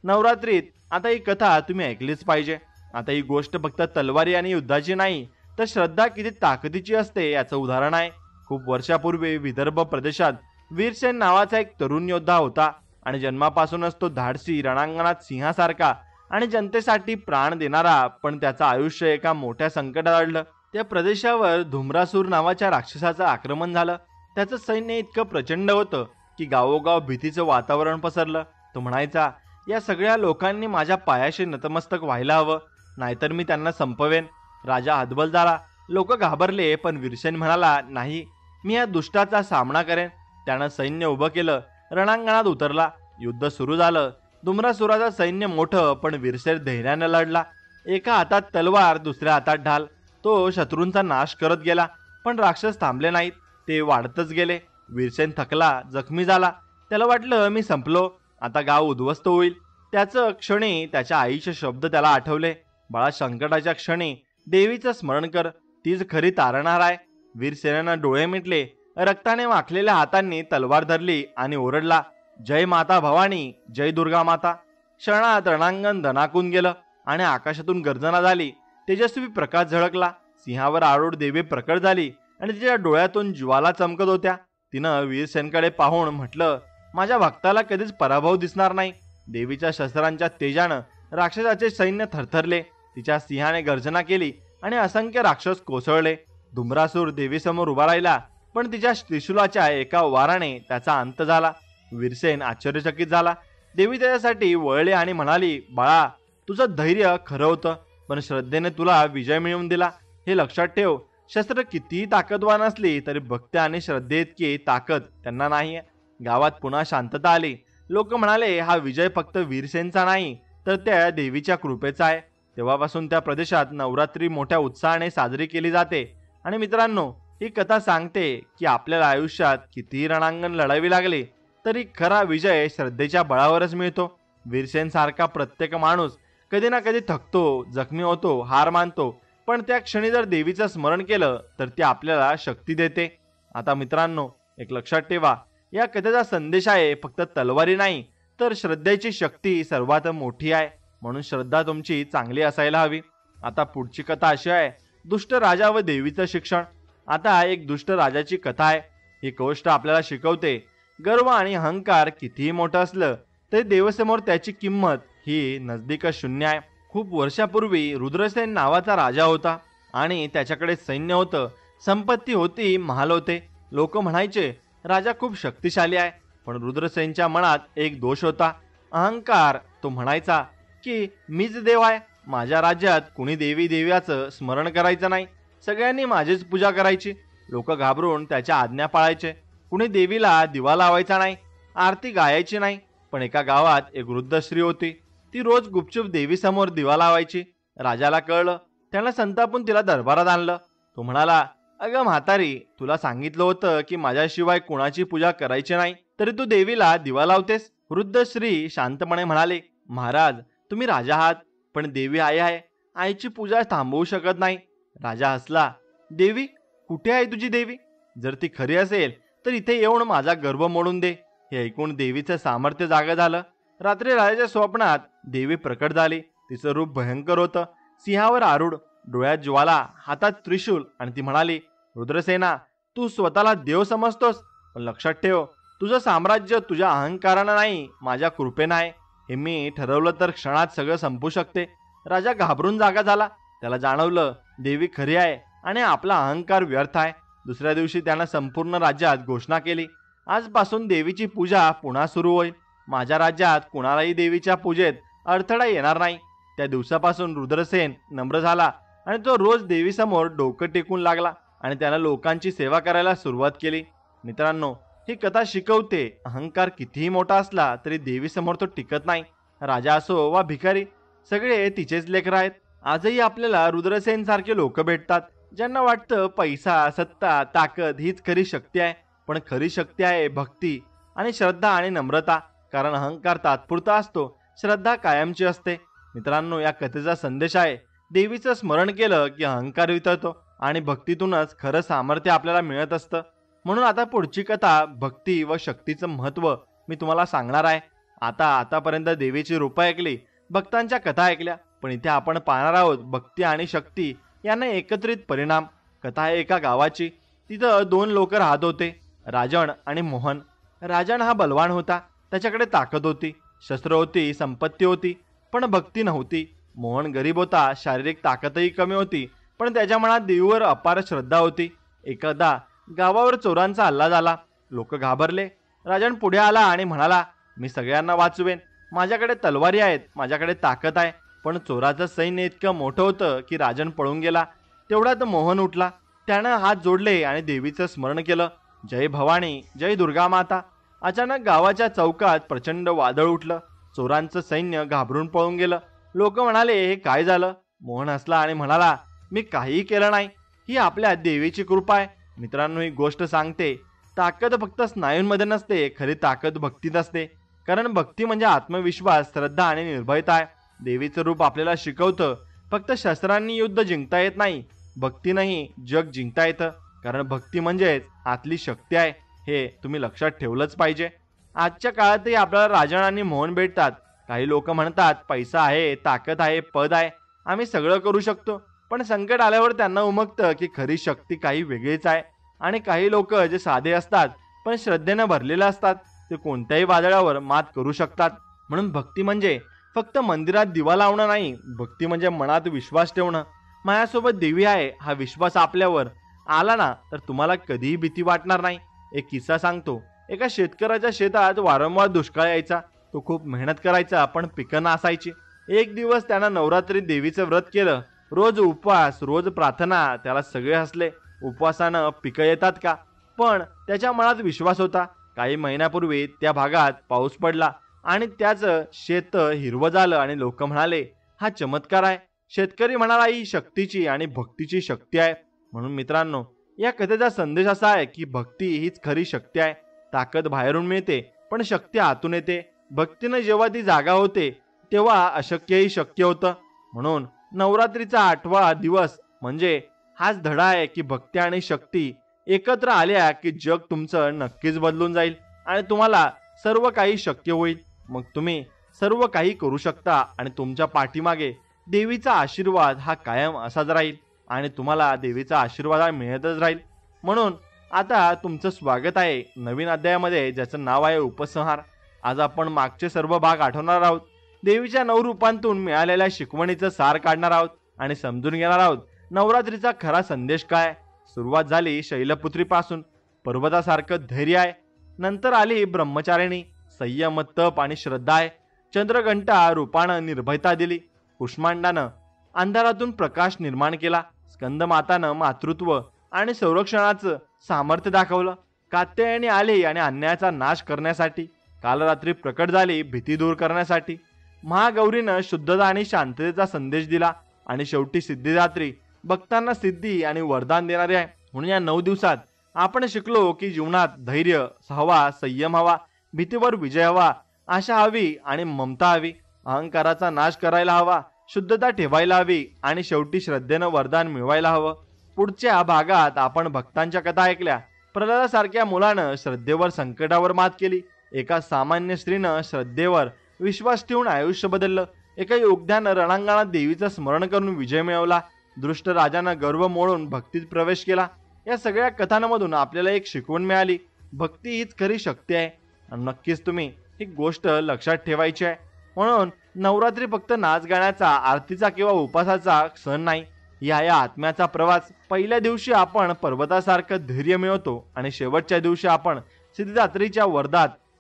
नवरात्रीत आता ही कथा तुम्ही ऐकलीच पाहिजे. आता ही गोष्ट फक्त तलवारी आणि युद्धाची नाही, तर श्रद्धा किती ताकदीची असते याचं उदाहरण आहे. खूप वर्षापूर्वी विदर्भ प्रदेशात वीरसेन नावाचा एक तरुण योद्धा होता आणि जन्मापासूनच तो धाडसी, रणांगणात सिंहासारखा आणि जनतेसाठी प्राण देणारा. पण त्याचं आयुष्य एका मोठ्या संकटात अडलं. त्या प्रदेशावर धुम्रासूर नावाच्या राक्षसाचं आक्रमण झालं. त्याचं सैन्य इतकं प्रचंड होतं की गावोगाव भीतीचं वातावरण पसरलं. तो म्हणायचा, या सगळ्या लोकांनी माझ्या पायाशी नतमस्तक व्हायला हवं, नाहीतर मी त्यांना संपवेन. राजा हतबल झाला. लोक घाबरले, पण वीरसेन म्हणाला, नाही, मी या दुष्टाचा सामना करेन. त्यानं सैन्य उभं केलं, रणांगणात उतरला. युद्ध सुरू झालं. धुम्रासुराचं सैन्य मोठं, पण वीरसेन धैर्यानं लढला. एका हातात तलवार, दुसऱ्या हातात ढाल. तो शत्रूंचा नाश करत गेला, पण राक्षस थांबले नाहीत. ते वाढतच गेले. वीरसेन थकला, जखमी झाला. त्याला वाटलं, मी संपलो, आता गाव उद्ध्वस्त होईल. त्याचं क्षणी त्याच्या आईचे शब्द त्याला आठवले, बाळा, संकटाच्या क्षणी देवीचं स्मरण कर, तीच खरी तारणार आहे. वीरसेनानं डोळे मिटले, रक्ताने वाकलेल्या हातांनी तलवार धरली आणि ओरडला, जय माता भवानी, जय दुर्गा माता. क्षणात रणांगण दणाकून गेलं आणि आकाशातून गर्जना झाली. तेजस्वी प्रकाश झळकला. सिंहावर आरूढ देवी प्रकट झाली आणि तिच्या डोळ्यातून ज्वाला चमकत होत्या. तिनं वीरसेनकडे पाहून म्हटलं, माझ्या भक्ताला कधीच पराभव दिसणार नाही. देवीच्या शस्त्रांच्या तेजानं राक्षसाचे सैन्य थरथरले. तिच्या सिंहाने गर्जना केली आणि असंख्य राक्षस कोसळले. धुम्रासूर देवीसमोर उभा राहिला, पण तिच्या त्रिशूलाच्या एका वाराने त्याचा अंत झाला. वीरसेन आश्चर्यचकित झाला. देवी त्याच्यासाठी वळली आणि म्हणाली, बाळा, तुझं धैर्य खरं होतं, पण श्रद्धेने तुला विजय मिळवून दिला. हे लक्षात ठेव, शस्त्र कितीही ताकदवान असली तरी भक्ती आणि श्रद्धेइतकी ताकद त्यांना नाहीये. गावात पुन्हा शांतता आली. लोक म्हणाले, हा विजय फक्त वीरसेनचा नाही, तर त्या देवीच्या कृपेचा आहे. तेव्हापासून त्या प्रदेशात नवरात्री मोठ्या उत्साहाने साजरी केली जाते. आणि मित्रांनो, ही कथा सांगते की आपल्याला आयुष्यात कितीही रणांगण लढावी लागले तरी खरा विजय श्रद्धेच्या बळावरच मिळतो. वीरसेन सारखा प्रत्येक माणूस कधी ना कधी थकतो, जखमी होतो, हार मानतो, पण त्या क्षणी जर देवीचं स्मरण केलं तर ती आपल्याला शक्ती देते. आता मित्रांनो, एक लक्षात ठेवा, या कथेचा संदेश आहे, फक्त तलवारी नाही, तर श्रद्धेची शक्ती सर्वात मोठी आहे. म्हणून श्रद्धा तुमची चांगली असायला हवी. आता पुढची कथा अशी आहे, दुष्ट राजा व देवीचं शिक्षण. आता एक दुष्ट राजाची कथा आहे. ही गोष्ट आपल्याला शिकवते, गर्व आणि अहंकार कितीही मोठं असलं तरी देवासमोर त्याची किंमत ही नजदीकच शून्य आहे. खूप वर्षापूर्वी रुद्रसेन नावाचा राजा होता आणि त्याच्याकडे सैन्य होतं, संपत्ती होती, महाल होते. लोक म्हणायचे, राजा खूप शक्तिशाली आहे. पण रुद्रसेनच्या मनात एक दोष होता, अहंकार. तो म्हणायचा की मीच देव आहे, माझ्या राज्यात कुणी देवी देव्याचं स्मरण करायचं नाही, सगळ्यांनी माझीच पूजा करायची. लोक घाबरून त्याच्या आज्ञा पाळायचे. कुणी देवीला दिवा लावायचा नाही, आरती गायची नाही. पण एका गावात एक वृद्ध स्त्री होती. ती रोज गुपचूप देवीसमोर दिवा लावायची. राजाला कळलं. त्यानं संतापून तिला दरबारात आणलं. तो म्हणाला, अगं म्हातारी, तुला सांगितलं होतं की माझ्याशिवाय कुणाची पूजा करायची नाही, तरी तू देवीला दिवा लावतेस. वृद्ध स्त्री शांतपणे म्हणाली, महाराज, तुम्ही राजा आहात, पण देवी आई आहे, आईची पूजा थांबवू शकत नाही. राजा हसला. देवी? कुठे आहे तुझी देवी? जर ती खरी असेल तर इथे येऊन माझा गर्व मोडून दे. हे ऐकून देवीचं सामर्थ्य जागं झालं. रात्री राजाच्या स्वप्नात देवी प्रकट झाली. तिचं रूप भयंकर होतं, सिंहावर आरूढ, डोळ्यात ज्वाला, हातात त्रिशूल. आणि ती म्हणाली, रुद्रसेना, तू स्वतःला देव समजतोस, पण लक्षात ठेव, तुझं साम्राज्य तुझ्या अहंकारानं नाही, माझ्या कृपेनं आहे. हे मी ठरवलं तर क्षणात सगळं संपू शकते. राजा घाबरून जागा झाला. त्याला जाणवलं, देवी खरी आहे आणि आपला अहंकार व्यर्थ आहे. दुसऱ्या दिवशी त्यानं संपूर्ण राज्यात घोषणा केली, आजपासून देवीची पूजा पुन्हा सुरू होईल. माझ्या राज्यात कुणालाही देवीच्या पूजेत अडथळा येणार नाही. त्या दिवसापासून रुद्रसेन नम्र झाला आणि तो रोज देवीसमोर डोकं टेकून लागला आणि त्यानं लोकांची सेवा करायला सुरुवात केली. मित्रांनो, ही कथा शिकवते अहंकार कितीही मोठा असला तरी देवीसमोर तो टिकत नाही. राजा असो वा भिकारी, सगळे तिचेच लेकरं आहेत. आजही आपल्याला रुद्रसेन सारखे लोक भेटतात ज्यांना वाटतं पैसा, सत्ता, ताकद हीच खरी शक्ती आहे. पण खरी शक्ती आहे भक्ती आणि श्रद्धा आणि नम्रता. कारण अहंकार तात्पुरता असतो, श्रद्धा कायमची असते. मित्रांनो, या कथेचा संदेश आहे, देवीचं स्मरण केलं की अहंकार वितळतो आणि भक्तीतूनच खरं सामर्थ्य आपल्याला मिळत असतं. म्हणून आता पुढची कथा भक्ती व शक्तीचं महत्त्व मी तुम्हाला सांगणार आहे. आतापर्यंत देवीची रूपं ऐकली, भक्तांच्या कथा ऐकल्या, पण इथे आपण पाहणार आहोत भक्ती आणि शक्ती यांना एकत्रित परिणाम. कथा आहे एका गावाची. तिथं दोन लोक राहत होते, राजन आणि मोहन. राजन हा बलवान होता, त्याच्याकडे ताकद होती, शस्त्र होती, संपत्ती होती, पण भक्ती नव्हती. मोहन गरीब होता, शारीरिक ताकदही कमी होती, पण त्याच्या मनात देवीवर अपार श्रद्धा होती. एकदा गावावर चोरांचा हल्ला झाला. लोक घाबरले. राजन पुढे आला आणि म्हणाला, मी सगळ्यांना वाचवेन. माझ्याकडे तलवारी आहेत, माझ्याकडे ताकद आहे. पण चोराचं सैन्य इतकं मोठं होतं की राजन पळून गेला. तेवढ्यात मोहन उठला. त्यानं हात जोडले आणि देवीचं स्मरण केलं. जय भवानी, जय दुर्गा माता. अचानक गावाच्या चौकात प्रचंड वादळ उठलं. चोरांचं सैन्य घाबरून पळून गेलं. लोक म्हणाले, हे काय झालं? मोहन हसला आणि म्हणाला, मी काहीही केलं नाही, ही आपल्या देवीची कृपा आहे. मित्रांनो, ही गोष्ट सांगते, ताकद फक्त स्नायूंमध्ये नसते, खरी ताकद भक्तीत असते. कारण भक्ती म्हणजे आत्मविश्वास, श्रद्धा आणि निर्भयता आहे. देवीचं रूप आपल्याला शिकवतं, फक्त शस्त्रांनी युद्ध जिंकता येत नाही, भक्तीनंही जग जिंकता येतं. कारण भक्ती म्हणजेच आतली शक्ती आहे, हे तुम्ही लक्षात ठेवलंच पाहिजे. आजच्या काळातही आपल्याला राजन आणि मोहन भेटतात. काही लोक म्हणतात, पैसा आहे, ताकद आहे, पद आहे, आम्ही सगळं करू शकतो. पण संकट आल्यावर त्यांना उमगतं की खरी शक्ती काही वेगळीच आहे. आणि काही लोक जे साधे असतात पण श्रद्धेनं भरलेले असतात, ते कोणत्याही वादळावर मात करू शकतात. म्हणून भक्ती म्हणजे फक्त मंदिरात दिवा लावणं नाही, भक्ती म्हणजे मनात विश्वास ठेवणं. माझ्यासोबत देवी आहे हा विश्वास आपल्यावर आला ना, तर तुम्हाला कधीही भीती वाटणार नाही. एक किस्सा सांगतो. एका शेतकऱ्याच्या शेतात वारंवार दुष्काळ यायचा. तो खूप मेहनत करायचा, पण पिकं नसायची. एक दिवस त्यानं नवरात्रीत देवीचं व्रत केलं. रोज उपवास, रोज प्रार्थना. त्याला सगळे हसले. उपवासानं पिकं येतात का? पण त्याच्या मनात विश्वास होता. काही महिन्यापूर्वी त्या भागात पाऊस पडला आणि त्याचं शेत हिरवं झालं आणि लोक म्हणाले, हा चमत्कार आहे. शेतकरी म्हणाला, ही शक्तीची आणि भक्तीची शक्ती आहे. म्हणून मित्रांनो, या कथेचा संदेश असा आहे की भक्ती हीच खरी शक्ती आहे. ताकद बाहेरून मिळते, पण शक्ती आतून येते. भक्तीनं जेव्हा ती जागा होते तेव्हा अशक्यही शक्य होतं. म्हणून नवरात्रीचा 8वा दिवस म्हणजे हाच धडा आहे की भक्ती आणि शक्ती एकत्र आल्या की जग तुमचं नक्कीच बदलून जाईल आणि तुम्हाला सर्व काही शक्य होईल. मग तुम्ही सर्व काही करू शकता आणि तुमच्या पाठीमागे देवीचा आशीर्वाद हा कायम असाच राहील आणि तुम्हाला देवीचा आशीर्वाद मिळतच राहील. म्हणून आता तुमचं स्वागत आहे नवीन अध्यायामध्ये, ज्याचं नाव आहे उपसंहार. आज आपण मागचे सर्व भाग आठवणार आहोत. देवीच्या 9 रूपांतून मिळालेल्या शिकवणीचं सार काढणार आहोत आणि समजून घेणार आहोत नवरात्रीचा खरा संदेश काय. सुरुवात झाली शैलपुत्रीपासून. पर्वतासारखं धैर्य आहे. नंतर आली ब्रह्मचारिणी, संयम, तप आणि श्रद्धा आहे. चंद्रघंटा रूपानं निर्भयता दिली. कुष्मांडानं अंधारातून प्रकाश निर्माण केला. स्कंदमातानं मातृत्व आणि संरक्षणाचं सामर्थ्य दाखवलं. कात्यायनी आली आणि अन्यायाचा नाश करण्यासाठी. काल रात्री प्रकट झाली भीती दूर करण्यासाठी. महागौरीनं शुद्धता आणि शांततेचा संदेश दिला. आणि शेवटी सिद्धिदात्री भक्तांना सिद्धी आणि वरदान देणारी आहे. म्हणून या 9 दिवसात आपण शिकलो की जीवनात धैर्य हवा, संयम हवा, भीतीवर विजय हवा, आशा हवी आणि ममता हवी, अहंकाराचा नाश करायला हवा, शुद्धता ठेवायला हवी आणि शेवटी श्रद्धेनं वरदान मिळवायला हवं. पुढच्या भागात आपण भक्तांच्या कथा ऐकल्या. प्रल्हादासारख्या मुलानं श्रद्धेवर संकटावर मात केली. एका सामान्य स्त्रीनं श्रद्धेवर विश्वास ठेवून आयुष्य बदललं. एका योद्ध्यानं रणांगणात देवीचं स्मरण करून विजय मिळवला. दृष्ट राजानं गर्व मोडून भक्तीत प्रवेश केला. या सगळ्या कथांमधून आपल्याला एक शिकवण मिळाली, भक्ती हीच खरी शक्ती आहे. नक्कीच तुम्ही ही गोष्ट लक्षात ठेवायची आहे. म्हणून नवरात्री फक्त नाच गाण्याचा, आरतीचा किंवा उपासाचा सण नाही, या आत्म्याचा प्रवास. पहिल्या दिवशी आपण पर्वतासारखं धैर्य मिळवतो आणि शेवटच्या दिवशी आपण सिद्धिदात्रीच्या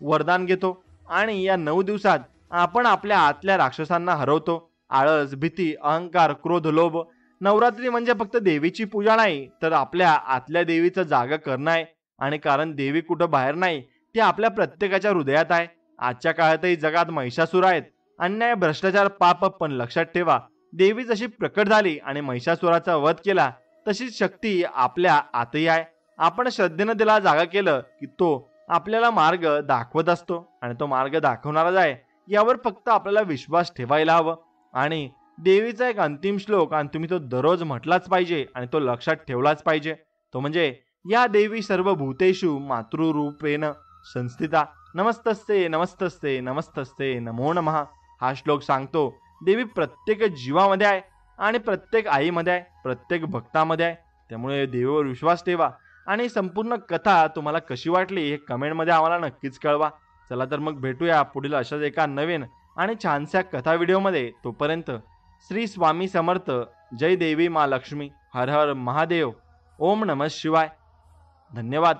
वरदान घेतो. आणि या 9 दिवसात आपण आपल्या आतल्या राक्षसांना हरवतो. आळस, भीती, अहंकार, क्रोध, लोभ. नवरात्री म्हणजे फक्त देवीची पूजा नाही, तर आपल्या आतल्या देवीचं जागा करणं आहे. आणि कारण देवी कुठं बाहेर नाही, ती आपल्या प्रत्येकाच्या हृदयात आहे. आजच्या काळातही जगात महिषासुर आहेत, अन्याय, भ्रष्टाचार, पाप, पण लक्षात ठेवा, देवी जशी प्रकट झाली आणि महिषासुराचा वध केला, तशीच शक्ती आपल्या आतही आहे. आपण श्रद्धेनं त्याला जागा केलं की तो आपल्याला मार्ग दाखवत असतो आणि तो मार्ग दाखवणाराच आहे, यावर फक्त आपल्याला विश्वास ठेवायला हवं. आणि देवीचा एक अंतिम श्लोक आणि तुम्ही तो दररोज म्हटलाच पाहिजे आणि तो लक्षात ठेवलाच पाहिजे. तो म्हणजे, या देवी सर्व भूतेषु मातृरूपेण संस्थिता, नमस्तस्ते नमस्तस्ते नमस्तस्ते नमो नमः. हा श्लोक सांगतो, देवी प्रत्येक जीवामध्ये आहे आणि प्रत्येक आईमध्ये आहे, प्रत्येक भक्तामध्ये आहे. त्यामुळे देवीवर विश्वास ठेवा. आणि संपूर्ण कथा तुम्हाला कशी वाटली हे कमेंटमध्ये आम्हाला नक्कीच कळवा. चला तर मग भेटूया पुढील अशाच एका नवीन आणि छानशा कथा व्हिडिओमध्ये. तोपर्यंत श्री स्वामी समर्थ. जय देवी मा लक्ष्मी. हर हर महादेव. ओम नमः शिवाय. धन्यवाद.